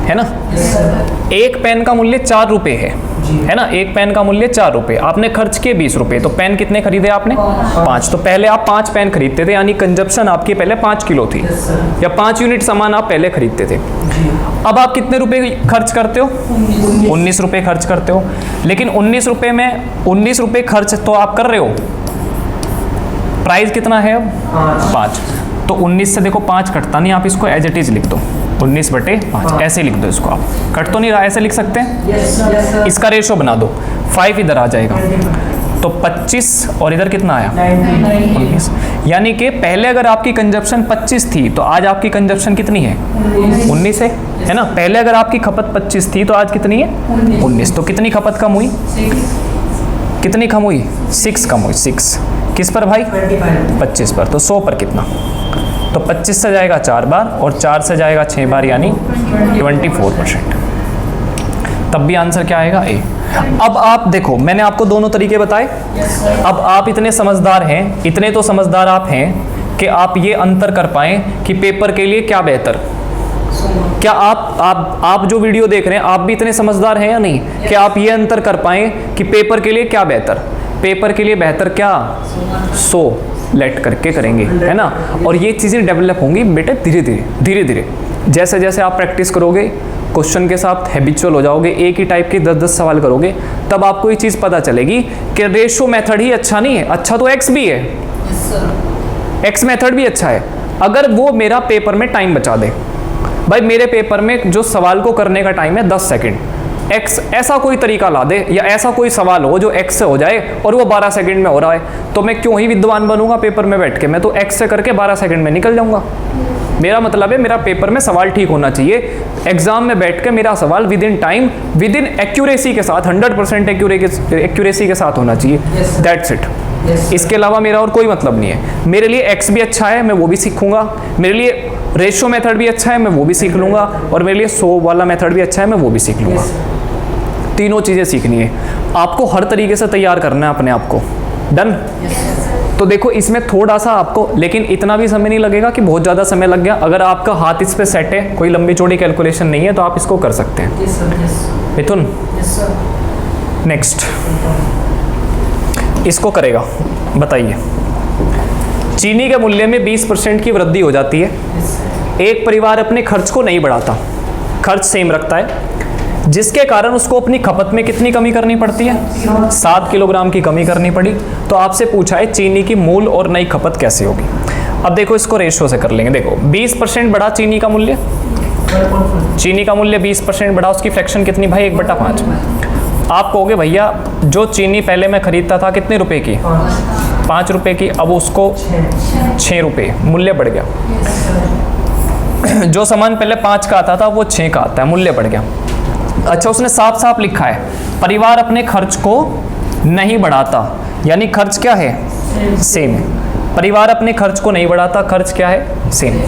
है ना। एक पेन का मूल्य 4 रुपये है ना, एक पेन का मूल्य 4 रुपये, आपने खर्च किए 20 रुपये, तो पेन कितने खरीदे आपने? 5। तो पहले आप 5 पेन खरीदते थे, यानी कंजप्शन आपकी पहले 5 किलो थी, या 5 यूनिट सामान आप पहले खरीदते थे। अब आप कितने रुपए खर्च करते हो? 19 रुपये खर्च करते हो। लेकिन 19 रुपये में 19 रुपये खर्च तो आप कर रहे हो, प्राइस कितना है अब? 5। तो 19 से देखो 5 कटता नहीं, आप इसको एज इट इज लिख दो, 19/5 ऐसे लिख दो इसको। आप कट तो नहीं रहा, ऐसे लिख सकते हैं। इसका रेशो बना दो, 5 इधर आ जाएगा, तो 25 और इधर कितना आया? 19। यानी कि पहले अगर आपकी कंजप्शन 25 थी तो आज आपकी कंजप्शन कितनी है? 19 है ना। पहले अगर आपकी खपत 25 थी तो आज कितनी है? 19। तो कितनी खपत कम हुई? कितनी कम हुई? 6 कम हुई। 6 किस पर भाई? 25 पर। तो 100 पर कितना? तो 25 से जाएगा 4 बार और 4 से जाएगा 6 बार, यानी 24%। तब भी आंसर क्या आएगा ए। अब आप देखो, मैंने आपको दोनों तरीके बताए। अब आप इतने समझदार हैं, इतने तो समझदार आप हैं कि आप ये अंतर कर पाएं कि पेपर के लिए क्या बेहतर। क्या आप जो वीडियो देख रहे हैं, आप भी इतने समझदार हैं या नहीं कि आप ये अंतर कर पाएं कि पेपर के लिए क्या बेहतर। पेपर के लिए बेहतर क्या, 100 लेट करके करेंगे, है ना। और ये चीज़ें डेवलप होंगी बेटे धीरे धीरे धीरे धीरे। जैसे जैसे आप प्रैक्टिस करोगे, क्वेश्चन के साथ हैबिचुअल हो जाओगे, एक ही टाइप के 10-10 सवाल करोगे, तब आपको ये चीज़ पता चलेगी कि रेशो मेथड ही अच्छा नहीं है, अच्छा तो एक्स भी है, एक्स मेथड भी अच्छा है, अगर वो मेरा पेपर में टाइम बचा दे। भाई मेरे पेपर में जो सवाल को करने का टाइम है 10 सेकंड, एक्स ऐसा कोई तरीका ला दे या ऐसा कोई सवाल हो जो एक्स से हो जाए और वो 12 सेकंड में हो रहा है, तो मैं क्यों ही विद्वान बनूंगा पेपर में बैठ के, मैं तो एक्स से करके 12 सेकंड में निकल जाऊंगा। मेरा मतलब है मेरा पेपर में सवाल ठीक होना चाहिए, एग्जाम में बैठ के मेरा सवाल with in time, with in accuracy के साथ, 100% एक्यूरेसी के साथ होना चाहिए, दैट्स इट। इसके अलावा मेरा और कोई मतलब नहीं है। मेरे लिए एक्स भी अच्छा है, मैं वो भी सीखूंगा, मेरे लिए रेशो मेथड भी अच्छा है, मैं वो भी सीख लूंगा, और मेरे लिए 100 वाला मेथड भी अच्छा है, मैं वो भी सीख लूंगा। तीनों चीज़ें सीखनी है आपको, हर तरीके से तैयार करना है अपने आप को। डन। तो देखो इसमें थोड़ा सा आपको, लेकिन इतना भी समय नहीं लगेगा कि बहुत ज़्यादा समय लग गया। अगर आपका हाथ इस पे सेट है, कोई लंबी चौड़ी कैलकुलेशन नहीं है, तो आप इसको कर सकते हैं। मिथुन नेक्स्ट इसको करेगा, बताइए। चीनी के मूल्य में 20% की वृद्धि हो जाती है, एक परिवार अपने खर्च को नहीं बढ़ाता, खर्च सेम रखता है, जिसके कारण उसको अपनी खपत में कितनी कमी करनी पड़ती है, 7 किलोग्राम की कमी करनी पड़ी। तो आपसे पूछा है चीनी की मूल और नई खपत कैसे होगी। अब देखो इसको रेशो से कर लेंगे। देखो 20% बढ़ा चीनी का मूल्य, चीनी का मूल्य 20% बढ़ा, उसकी फ्रैक्शन कितनी भाई, 1/5। आप कहोगे भैया जो चीनी पहले मैं खरीदता था कितने रुपए की, 5 रुपए की, अब उसको 6 रुपये, मूल्य बढ़ गया। जो सामान पहले 5 का आता था वो 6 का आता है, मूल्य बढ़ गया। अच्छा उसने साफ साफ लिखा है परिवार अपने खर्च को नहीं बढ़ाता, यानी खर्च क्या है, सेम है। परिवार अपने खर्च को नहीं बढ़ाता, खर्च क्या है, सेम।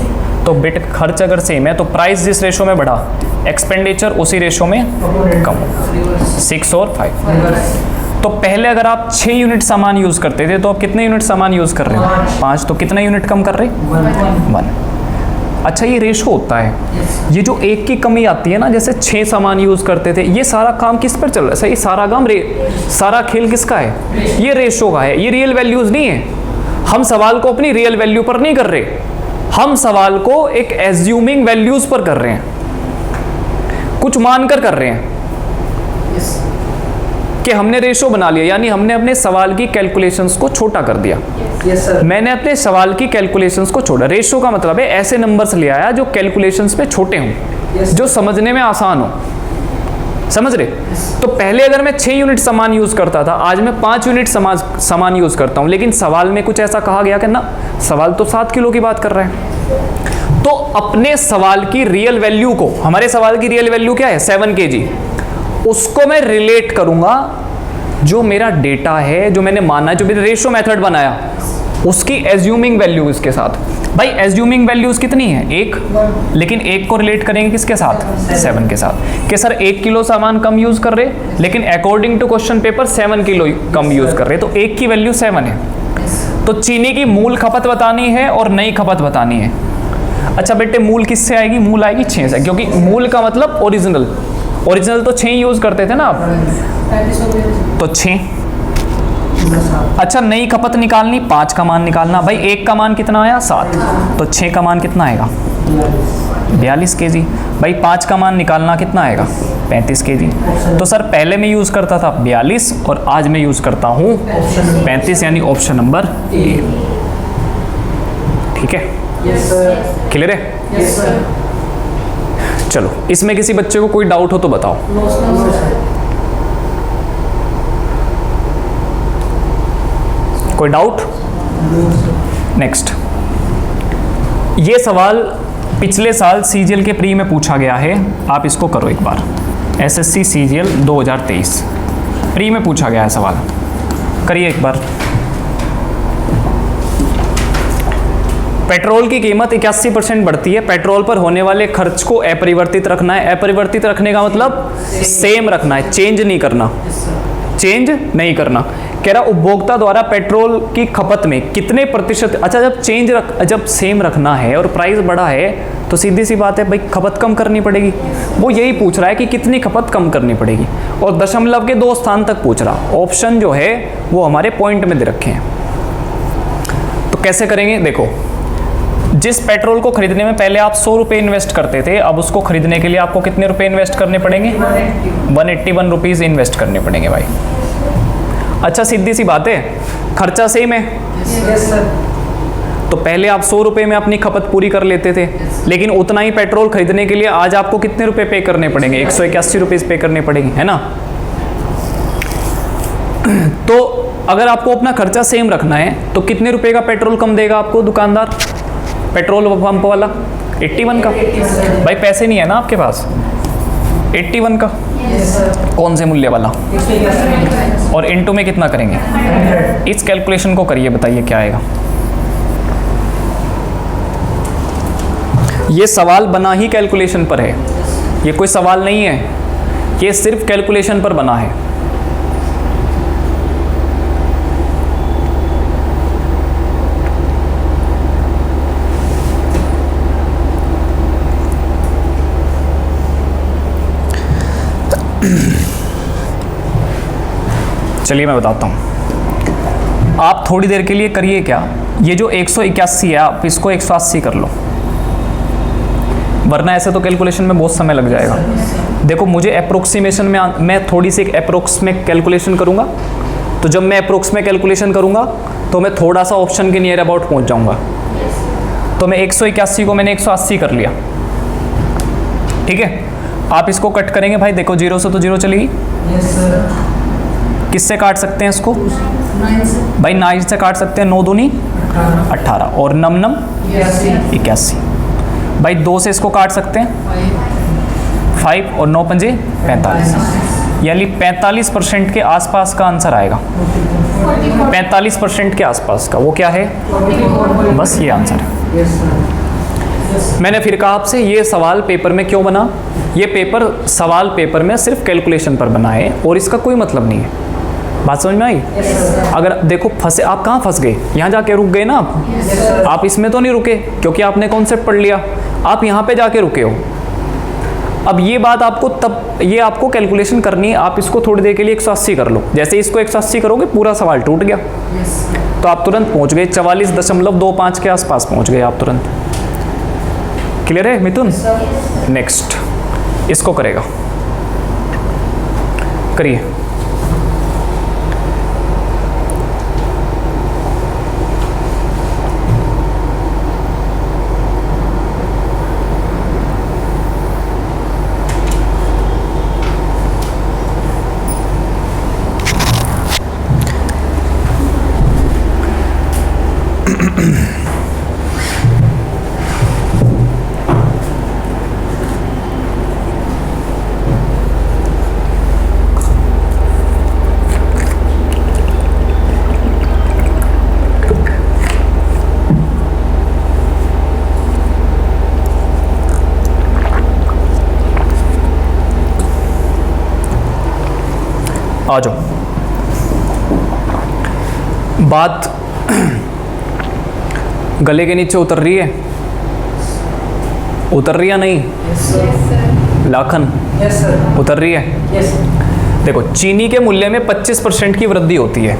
तो बिट खर्च अगर सेम है तो प्राइस जिस रेशो में बढ़ा, एक्सपेंडिचर उसी रेशो में कम, 6 और 5। तो पहले अगर आप 6 यूनिट सामान यूज करते थे, तो आप कितने यूनिट सामान यूज कर रहे हो, 5, तो कितना यूनिट कम कर रहे, 1। अच्छा ये रेशो होता है, ये जो 1 की कमी आती है ना, जैसे 6 सामान यूज करते थे, ये सारा काम किस पर चल रहा है, सही सारा काम सारा खेल किसका है, ये रेशो का है, ये रियल वैल्यूज नहीं है। हम सवाल को अपनी रियल वैल्यू पर नहीं कर रहे, हम सवाल को एक एज्यूमिंग वैल्यूज पर कर रहे हैं, कुछ मानकर कर रहे हैं कि हमने रेशो बना लिया, यानी हमने अपने सवाल की कैलकुलेशंस को छोटा कर दिया। मैंने अपने सवाल की कैलकुलेशंस को छोड़ा। रेशो का मतलब है ऐसे नंबर्स ले आया जो कैलकुलेशंस पे छोटे हों, जो समझने में आसान हो, समझ रहे। तो पहले अगर मैं 6 यूनिट सामान यूज करता था, आज मैं 5 यूनिट सामान यूज करता हूं, लेकिन सवाल में कुछ ऐसा कहा गया कि ना, सवाल तो 7 किलो की बात कर रहे हैं। तो अपने सवाल की रियल वैल्यू को, हमारे सवाल की रियल वैल्यू क्या है, 7 kg, उसको मैं रिलेट करूंगा जो मेरा डेटा है, जो मैंने माना, जो मैंने रेशो मेथड बनाया, उसकी एज्यूमिंग वैल्यू इसके साथ। भाई एज्यूमिंग वैल्यूज कितनी है, 1, लेकिन 1 को रिलेट करेंगे किसके साथ, 7 के साथ। कि सर 1 किलो सामान कम यूज कर रहे, लेकिन according to question paper 7 kilo कम यूज कर रहे, तो 1 की वैल्यू 7 है। तो चीनी की मूल खपत बतानी है और नई खपत बतानी है। अच्छा बेटे मूल किससे आएगी, मूल आएगी 6 से, क्योंकि मूल का मतलब ओरिजिनल, ओरिजिनल तो 6 यूज करते थे ना आप, तो 6। अच्छा नई खपत निकालनी, 5 का मान निकालना। भाई 1 का मान कितना आया, 7, तो 6 का मान कितना आएगा, 42 kg। भाई 5 का मान निकालना कितना आएगा, 35 kg। तो सर पहले मैं यूज करता था 42 और आज मैं यूज करता हूँ 35, यानी ऑप्शन नंबर ए। ठीक है, क्लियर है। चलो इसमें किसी बच्चे को कोई डाउट हो तो बताओ। कोई डाउट? नेक्स्ट, ये सवाल पिछले साल सीजीएल के प्री में पूछा गया है, आप इसको करो एक बार। एसएससी सीजीएल 2023 प्री में पूछा गया है सवाल, करिए एक बार। पेट्रोल की कीमत 81% बढ़ती है, पेट्रोल पर होने वाले खर्च को अपरिवर्तित रखना है। अपरिवर्तित रखने का मतलब सेम रखना है, चेंज नहीं करना, चेंज नहीं करना। कह रहा उपभोक्ता द्वारा पेट्रोल की खपत में कितने प्रतिशत, अच्छा जब सेम रखना है और प्राइस बढ़ा है तो सीधी सी बात है भाई खपत कम करनी पड़ेगी। वो यही पूछ रहा है कि कितनी खपत कम करनी पड़ेगी और दशमलव के 2 स्थान तक पूछ रहा। ऑप्शन जो है वो हमारे पॉइंट में दे रखे हैं। तो कैसे करेंगे, देखो जिस पेट्रोल को खरीदने में पहले आप 100 रुपये इन्वेस्ट करते थे, अब उसको खरीदने के लिए आपको कितने रुपए इन्वेस्ट करने पड़ेंगे? 181 रुपीज़ इन्वेस्ट करने पड़ेंगे भाई। अच्छा सीधी सी बात है, खर्चा सेम है। Yes sir. तो पहले आप 100 रुपये में अपनी खपत पूरी कर लेते थे, लेकिन उतना ही पेट्रोल खरीदने के लिए आज आपको कितने रुपए पे करने पड़ेंगे? 181 रुपीज़ पे करने पड़ेंगे, है ना। तो अगर आपको अपना खर्चा सेम रखना है तो कितने रुपए का पेट्रोल कम देगा आपको दुकानदार, पेट्रोल पंप वाला? 81 का। भाई पैसे नहीं है ना आपके पास, 81 का यस सर। कौन से मूल्य वाला, और इनटू में कितना करेंगे? इस कैलकुलेशन को करिए, बताइए क्या आएगा। ये सवाल बना ही कैलकुलेशन पर है, ये कोई सवाल नहीं है, ये सिर्फ कैलकुलेशन पर बना है। चलिए मैं बताता हूँ, आप थोड़ी देर के लिए करिए क्या, ये जो 181 है आप इसको 180 कर लो, वरना ऐसे तो कैलकुलेशन में बहुत समय लग जाएगा। देखो मुझे अप्रोक्सीमेशन में मैं थोड़ी सी एक अप्रोक्स में कैलकुलेशन करूँगा, तो जब मैं अप्रोक्स में कैलकुलेशन करूँगा तो मैं थोड़ा सा ऑप्शन के नियर अबाउट पहुँच जाऊँगा। तो मैं 181 को मैंने 180 कर लिया, ठीक है। आप इसको कट करेंगे भाई, देखो 0 से तो 0 चलेगी, यस सर। किससे काट सकते हैं इसको? 9 से भाई 9 से काट सकते हैं, 9 दूनी 18 और नम नम 81। भाई 2 से इसको काट सकते हैं 5 और 9 पंजे 45, यानी 45% के आसपास का आंसर आएगा। 45% के आसपास का, वो क्या है? बस ये आंसर है। Yes sir. मैंने फिर कहा आपसे ये सवाल पेपर में क्यों बना, ये पेपर सवाल पेपर में सिर्फ कैलकुलेशन पर बना है और इसका कोई मतलब नहीं है। बात समझ में आई? अगर देखो फंसे, आप कहाँ फंस गए? यहाँ जाके रुक गए ना आप इसमें तो नहीं रुके क्योंकि आपने कॉन्सेप्ट पढ़ लिया, आप यहाँ पे जाके रुके हो। अब ये बात आपको तब, ये आपको कैलकुलेशन करनी है, आप इसको थोड़ी देर के लिए 180 कर लो। जैसे इसको 180 करोगे पूरा सवाल टूट गया, तो आप तुरंत पहुँच गए 44.25 के आसपास पहुँच गए आप तुरंत। क्लियर है मिथुन? नेक्स्ट इसको करेगा, करिए। आ जाओ। बात गले के नीचे उतर रही है, उतर रही है नहीं? Lakhan yes sir. उतर रही है। यस। देखो चीनी के मूल्य में 25% की वृद्धि होती है।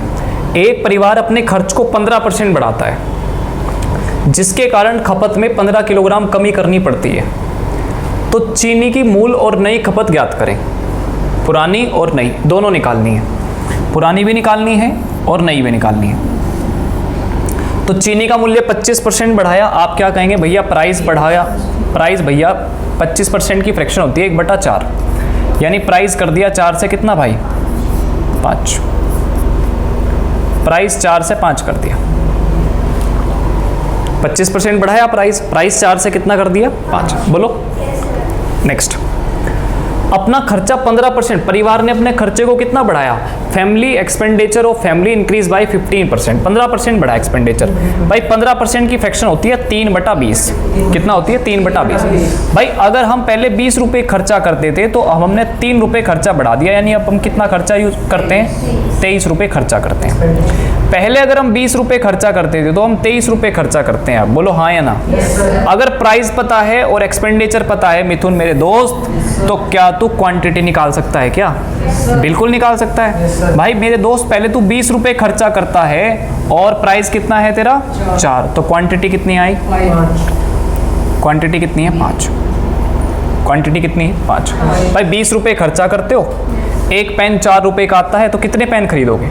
एक परिवार अपने खर्च को 15% बढ़ाता है, जिसके कारण खपत में 15 किलोग्राम कमी करनी पड़ती है। तो चीनी की मूल और नई खपत ज्ञात करें। पुरानी और नई दोनों निकालनी है, पुरानी भी निकालनी है और नई भी निकालनी है। तो चीनी का मूल्य 25% बढ़ाया, आप क्या कहेंगे भैया? प्राइस बढ़ाया, प्राइस भैया 25% की फ्रैक्शन होती है 1/4, यानी प्राइस कर दिया 4 से कितना भाई? 5। प्राइस 4 से 5 कर दिया, 25% बढ़ाया प्राइस, प्राइस 4 से कितना कर दिया? 5। बोलो नेक्स्ट। अपना खर्चा 15%, परिवार ने अपने खर्चे को कितना बढ़ाया, family expenditure of family increase by 15%, 15% बढ़ा एक्सपेंडिचर। भाई 15% की फ्रैक्शन होती है 3/20, कितना होती है 3/20। भाई अगर हम पहले 20 रुपये खर्चा करते थे तो अब हमने 3 रुपये खर्चा बढ़ा दिया, यानी अब हम कितना खर्चा यूज करते हैं, 23 रुपये खर्चा करते हैं। पहले अगर हम 20 रुपये खर्चा करते थे तो हम 23 रुपये खर्चा करते हैं। अब बोलो हाँ या ना। अगर प्राइस पता है और एक्सपेंडिचर पता है मिथुन मेरे दोस्त, तो क्या तू क्वांटिटी निकाल सकता है क्या? बिल्कुल निकाल सकता है। भाई मेरे दोस्त पहले तू 20 रुपये खर्चा करता है और प्राइस कितना है तेरा 4, तो क्वांटिटी कितनी आई, क्वांटिटी कितनी है 5, क्वांटिटी कितनी है 5। भाई 20 रुपये खर्चा करते हो, एक पेन 4 रुपये का आता है तो कितने पेन खरीदोगे,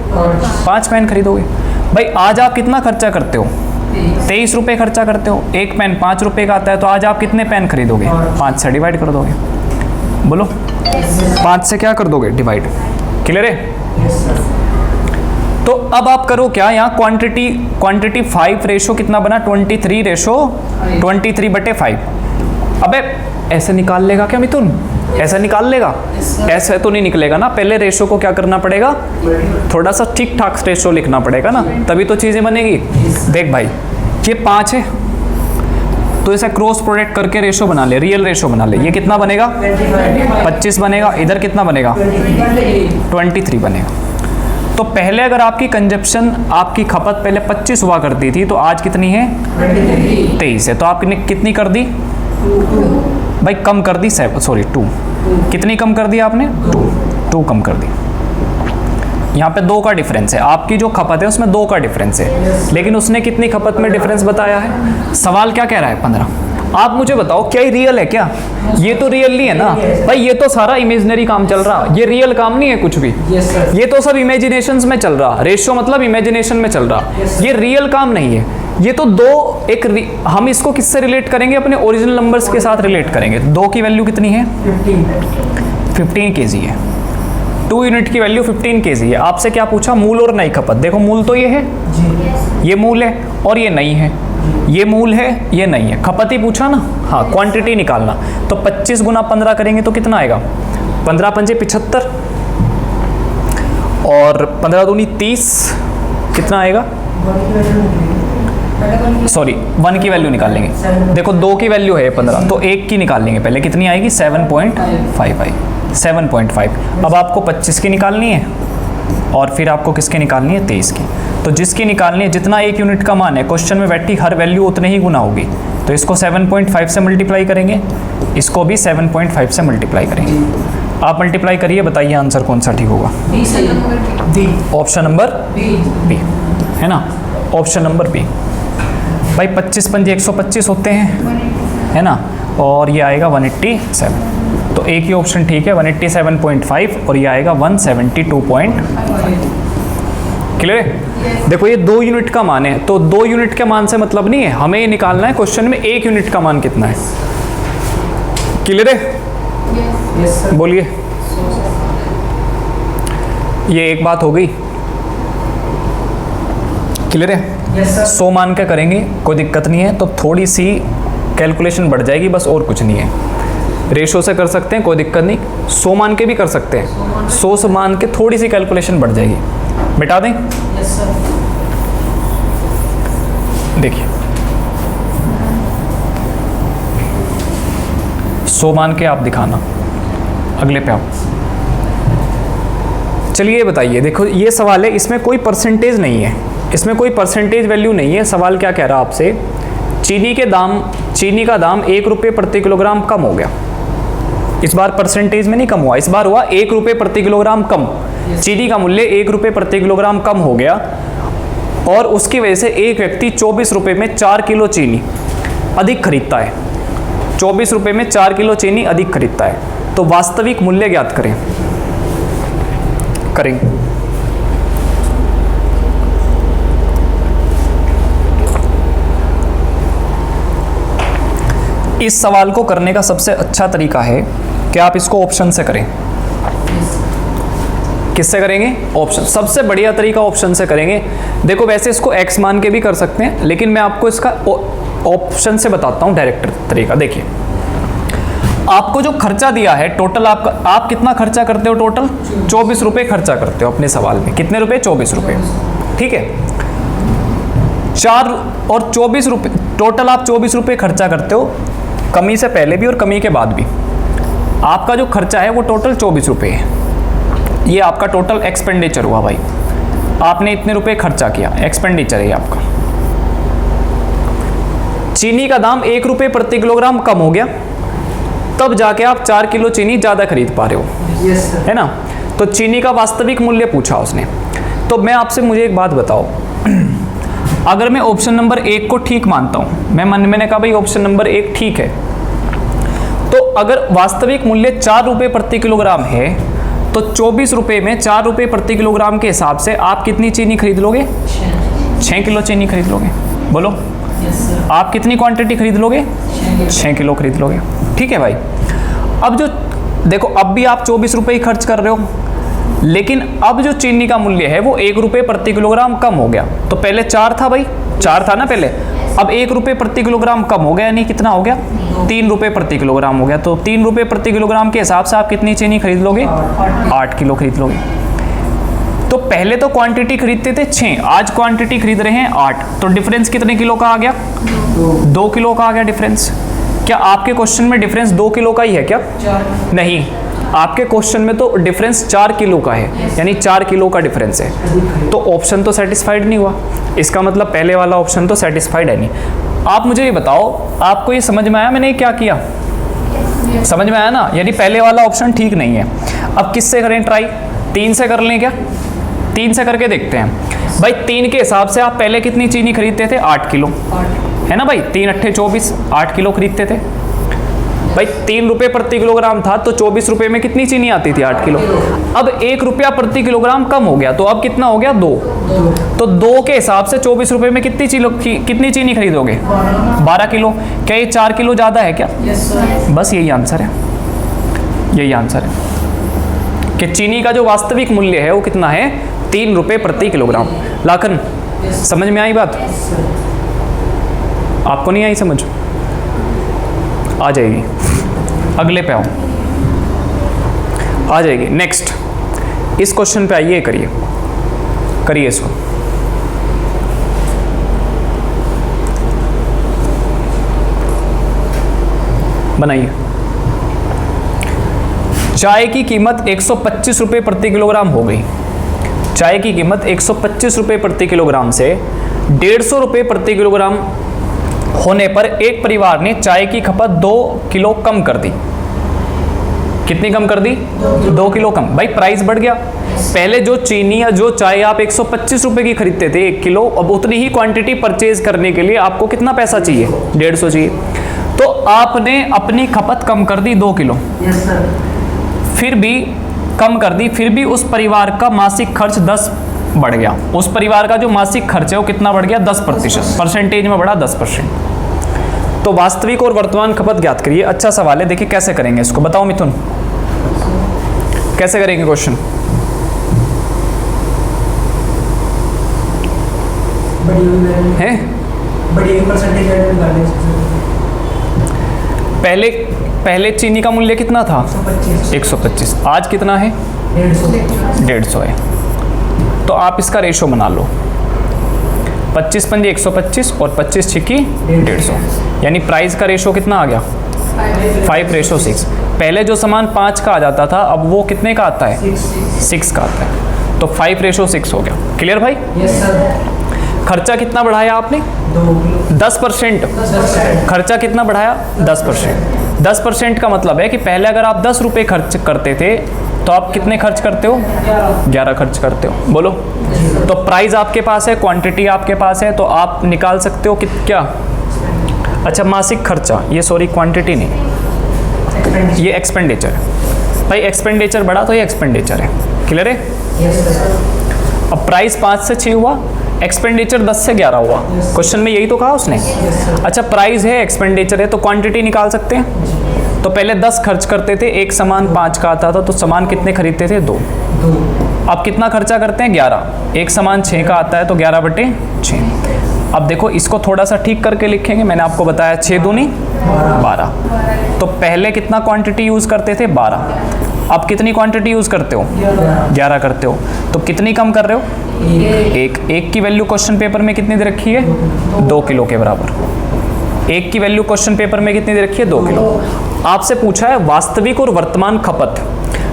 5 पेन खरीदोगे। भाई आज आप कितना खर्चा करते हो, 23 रुपये खर्चा करते हो, एक पेन 5 रुपये का आता है तो आज आप कितने पेन खरीदोगे, 5 से डिवाइड कर दोगे। बोलो 5 से क्या कर दोगे, डिवाइड। क्लियर है? तो अब आप करो क्या, यहाँ क्वांटिटी 5 रेशो कितना बना, 23 रेशो 23/5। अबे ऐसे निकाल लेगा क्या मिथुन, ऐसा निकाल लेगा? ऐसे तो नहीं निकलेगा ना, पहले रेशो को क्या करना पड़ेगा, थोड़ा सा ठीक ठाक रेशो लिखना पड़ेगा ना, तभी तो चीज़ें बनेगी। देख भाई ये 5 है तो इसे क्रॉस प्रोडक्ट करके रेशो बना ले, रियल रेशो बना ले। ये कितना बनेगा 25 बनेगा, इधर कितना बनेगा 23 बनेगा। तो पहले अगर आपकी कंजप्शन, आपकी खपत पहले 25 हुआ करती थी तो आज कितनी है 23 है, तो आपने कितनी कर दी भाई, कम कर दी 2। कितनी कम कर दी आपने, 2 कम कर दी। यहाँ पे 2 का डिफरेंस है, आपकी जो खपत है उसमें 2 का डिफरेंस है, लेकिन उसने कितनी खपत में डिफरेंस बताया है। सवाल क्या कह रहा है 15। आप मुझे बताओ क्या ये रियल है क्या, ये तो रियल नहीं है ना भाई, ये तो सारा इमेजिनरी काम चल रहा, ये रियल काम नहीं है कुछ भी, ये तो सब इमेजिनेशंस में चल रहा, रेशियो मतलब इमेजिनेशन में चल रहा, ये रियल काम नहीं है। ये तो हम इसको किससे रिलेट करेंगे, अपने ओरिजिनल नंबर्स के साथ रिलेट करेंगे। 2 की वैल्यू कितनी है 15 kg है, 2 यूनिट की वैल्यू 15 kg है। आपसे क्या पूछा, मूल और नई खपत। देखो मूल तो ये है, ये मूल है और ये नई है, ये मूल है ये नई है, खपत ही पूछा ना। हाँ क्वांटिटी निकालना, तो 25 गुना 15 करेंगे तो कितना आएगा, 15 पंजे 75 और 15 दूनी 30, कितना आएगा, सॉरी 1 की वैल्यू निकाल लेंगे। देखो 2 की वैल्यू है 15, तो 1 की निकाल लेंगे पहले, कितनी आएगी 7.5 आई, 7.5। अब आपको 25 की निकालनी है और फिर आपको किसकी निकालनी है 23 की। तो जिसकी निकालनी है, जितना 1 यूनिट का मान है क्वेश्चन में बैठी हर वैल्यू उतने ही गुना होगी, तो इसको 7.5 से मल्टीप्लाई करेंगे, इसको भी 7.5 से मल्टीप्लाई करेंगे। आप मल्टीप्लाई करिए, बताइए आंसर कौन सा ठीक होगा। ऑप्शन नंबर बी है ना, ऑप्शन नंबर बी। भाई 25 पंजे 125 होते हैं है ना, और ये आएगा 187, तो एक ही ऑप्शन ठीक है 187.5 और ये आएगा 172.5। क्लियर है? देखो ये 2 यूनिट का मान है, तो 2 यूनिट के मान से मतलब नहीं है, हमें ये निकालना है क्वेश्चन में 1 यूनिट का मान कितना है। क्लियर है? बोलिए। ये एक बात हो गई, क्लियर है? 100 मान के करेंगे कोई दिक्कत नहीं है, तो थोड़ी सी कैलकुलेशन बढ़ जाएगी बस, और कुछ नहीं है। रेशो से कर सकते हैं कोई दिक्कत नहीं, 100 मान के भी कर सकते हैं, 100 से मान के थोड़ी सी कैलकुलेशन बढ़ जाएगी। मिटा दें? देखिए 100 मान के आप दिखाना, अगले पे आप। चलिए ये बताइए, देखो ये सवाल है, इसमें कोई परसेंटेज नहीं है, इसमें कोई परसेंटेज वैल्यू नहीं है। सवाल क्या कह रहा है आपसे, चीनी का दाम 1 रुपये प्रति किलोग्राम कम हो गया। इस बार परसेंटेज में नहीं कम हुआ, इस बार हुआ 1 रुपये प्रति किलोग्राम कम। चीनी का मूल्य 1 रुपये प्रति किलोग्राम कम हो गया और उसकी वजह से एक व्यक्ति 24 रुपये में 4 किलो चीनी अधिक खरीदता है। 24 रुपये में 4 किलो चीनी अधिक खरीदता है, तो वास्तविक मूल्य ज्ञात करें। इस सवाल को करने का सबसे अच्छा तरीका है कि आप इसको ऑप्शन से करें। किससे करेंगे? ऑप्शन। सबसे बढ़िया तरीका ऑप्शन से करेंगे। देखो वैसे इसको x मान के भी कर सकते हैं, लेकिन मैं आपको इसका ऑप्शन से बताता हूं डायरेक्ट तरीका। देखिए आपको जो खर्चा दिया है टोटल, आप कितना खर्चा करते हो? टोटल 24 रुपये खर्चा करते हो अपने सवाल में। कितने रुपए? 24 रुपये। ठीक है, 4 और 24 रुपये टोटल आप 24 रुपये खर्चा करते हो, कमी से पहले भी और कमी के बाद भी। आपका जो खर्चा है वो टोटल 24 रुपये है। ये आपका टोटल एक्सपेंडिचर हुआ भाई, आपने इतने रुपए खर्चा किया, एक्सपेंडिचर है आपका। चीनी का दाम 1 रुपये प्रति किलोग्राम कम हो गया, तब जाके आप 4 किलो चीनी ज़्यादा खरीद पा रहे हो। Yes sir. है ना? तो चीनी का वास्तविक मूल्य पूछा उसने। तो मैं आपसे, मुझे एक बात बताओ, अगर मैं ऑप्शन नंबर 1 को ठीक मानता हूं, मैंने कहा भाई ऑप्शन नंबर 1 ठीक है, तो अगर वास्तविक मूल्य 4 रुपये प्रति किलोग्राम है तो 24 रुपये में 4 रुपये प्रति किलोग्राम के हिसाब से आप कितनी चीनी खरीद लोगे? 6 किलो चीनी खरीद लोगे। बोलो, यस सर। आप कितनी क्वांटिटी खरीद लोगे? 6 किलो खरीद लोगे। ठीक है भाई। अब जो देखो, अब भी आप 24 रुपये ही खर्च कर रहे हो, लेकिन अब जो चीनी का मूल्य है वो 1 रुपये प्रति किलोग्राम कम हो गया। तो पहले 4 था भाई, 4 था ना पहले, अब 1 रुपये प्रति किलोग्राम कम हो गया, यानी कितना हो गया? 3 रुपये प्रति किलोग्राम हो गया। तो 3 रुपये प्रति किलोग्राम के हिसाब से आप कितनी चीनी खरीद लोगे? 8 किलो खरीद लोगे। तो पहले तो क्वांटिटी खरीदते थे 6, आज क्वांटिटी खरीद रहे हैं 8, तो डिफरेंस कितने किलो का आ गया? 2 किलो का आ गया डिफरेंस। क्या आपके क्वेश्चन में डिफरेंस 2 किलो का ही है क्या? 4। नहीं, आपके क्वेश्चन में तो डिफरेंस 4 किलो का है, यानी 4 किलो का डिफरेंस है। तो ऑप्शन तो सेटिस्फाइड नहीं हुआ, इसका मतलब पहले वाला ऑप्शन तो सेटिस्फाइड है नहीं। आप मुझे ये बताओ, आपको ये समझ में आया मैंने क्या किया? समझ में आया ना? यानी पहले वाला ऑप्शन ठीक नहीं है। अब किससे करें ट्राई? 3 से कर लें क्या? 3 से करके देखते हैं भाई। 3 के हिसाब से आप पहले कितनी चीनी खरीदते थे? 8 किलो, है ना भाई? 3 अट्ठे 24, 8 किलो खरीदते थे भाई। 3 रुपये प्रति किलोग्राम था, तो 24 रुपये में कितनी चीनी आती थी? 8 किलो। अब 1 रुपया प्रति किलोग्राम कम हो गया, तो अब कितना हो गया? 2। तो 2 के हिसाब से 24 रुपये में कितनी चीनी खरीदोगे? 12 किलो। क्या ये 4 किलो ज़्यादा है क्या? Yes sir. बस यही आंसर है, यही आंसर है कि चीनी का जो वास्तविक मूल्य है वो कितना है? 3 रुपये प्रति किलोग्राम। लाखन, समझ में आई बात? आपको नहीं आई समझ? आ जाएगी, अगले पे आओ, आ जाएगी। नेक्स्ट, इस क्वेश्चन पे आइए, करिए करिए इसको। बनाइए। चाय की कीमत 125 रुपये प्रति किलोग्राम हो गई। चाय की कीमत 125 रुपये प्रति किलोग्राम से 150 रुपये प्रति किलोग्राम होने पर एक परिवार ने चाय की खपत 2 किलो कम कर दी। कितनी कम कर दी? 2 किलो कम। भाई प्राइस बढ़ गया। पहले जो चीनी या जो चाय आप 125 रुपये की खरीदते थे 1 किलो, अब उतनी ही क्वांटिटी परचेज करने के लिए आपको कितना पैसा चाहिए? 150 चाहिए। तो आपने अपनी खपत कम कर दी 2 किलो, यस सर। फिर भी कम कर दी, फिर भी उस परिवार का मासिक खर्च 10 बढ़ गया। उस परिवार का जो मासिक खर्च है वो कितना बढ़ गया? 10%। परसेंटेज में बढ़ा 10%। तो वास्तविक और वर्तमान खपत ज्ञात करिए। अच्छा सवाल है, देखिए कैसे करेंगे इसको, बताओ मिथुन, कैसे करेंगे क्वेश्चन? है बड़ी परसेंटेज पहले चीनी का मूल्य कितना था? 125। आज कितना है? 150 है। तो आप इसका रेशो बना लो, 25 पंजे 125 और 25 छिक्की 150, यानी प्राइस का रेशो कितना आ गया? 5:6। पहले जो सामान 5 का आ जाता था, अब वो कितने का आता है? 6 का आता है। तो 5:6 हो गया। क्लियर भाई? Yes sir. खर्चा कितना बढ़ाया आपने? 10%। खर्चा कितना बढ़ाया? 10%। 10% का मतलब है कि पहले अगर आप 10 रुपये खर्च करते थे तो आप कितने खर्च करते हो? 11 खर्च करते हो। बोलो। तो प्राइस आपके पास है, क्वांटिटी आपके पास है, तो आप निकाल सकते हो कि क्या? अच्छा, मासिक खर्चा, ये सॉरी क्वांटिटी नहीं, ये एक्सपेंडिचर है भाई। एक्सपेंडिचर बढ़ा तो ये एक्सपेंडिचर है। क्लियर है? Yes sir. अब प्राइस 5 से 6 हुआ, एक्सपेंडिचर 10 से 11 हुआ। क्वेश्चन में यही तो कहा उसने। अच्छा, प्राइस है, एक्सपेंडिचर है, तो क्वांटिटी निकाल सकते हैं। तो पहले 10 खर्च करते थे, एक सामान 5 का आता था, तो सामान कितने खरीदते थे? 2। अब कितना खर्चा करते हैं? 11। एक सामान 6 का आता है, तो 11/6। अब देखो इसको थोड़ा सा ठीक करके लिखेंगे। मैंने आपको बताया 6 दूनी 12। तो पहले कितना क्वांटिटी यूज़ करते थे? 12। अब कितनी क्वांटिटी यूज़ करते हो? 11 करते हो। तो कितनी कम कर रहे हो? एक की वैल्यू क्वेश्चन पेपर में कितनी दे रखी है? 2 किलो के बराबर। एक की वैल्यू क्वेश्चन पेपर में कितनी दे रखी है? 2 किलो। आपसे पूछा है वास्तविक और वर्तमान खपत,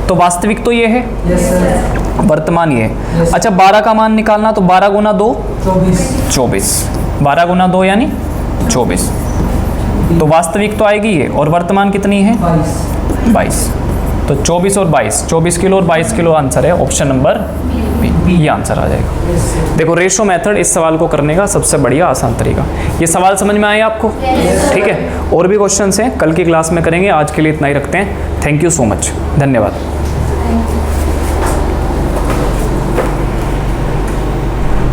तो वास्तविक तो ये है, वर्तमान ये है। अच्छा 12 का मान निकालना, तो 12 गुना 2 24। 12 गुना 2 यानी 24। तो वास्तविक तो आएगी ये, और वर्तमान कितनी है? 22। तो 24 और 22, 24 किलो और 22 किलो आंसर है ऑप्शन नंबर बी, ये आंसर आ जाएगा। देखो रेशो मेथड इस सवाल को करने का सबसे बढ़िया आसान तरीका। ये सवाल समझ में आए आपको? ठीक है, और भी क्वेश्चंस हैं कल की क्लास में करेंगे। आज के लिए इतना ही रखते हैं। थैंक यू सो मच, धन्यवाद।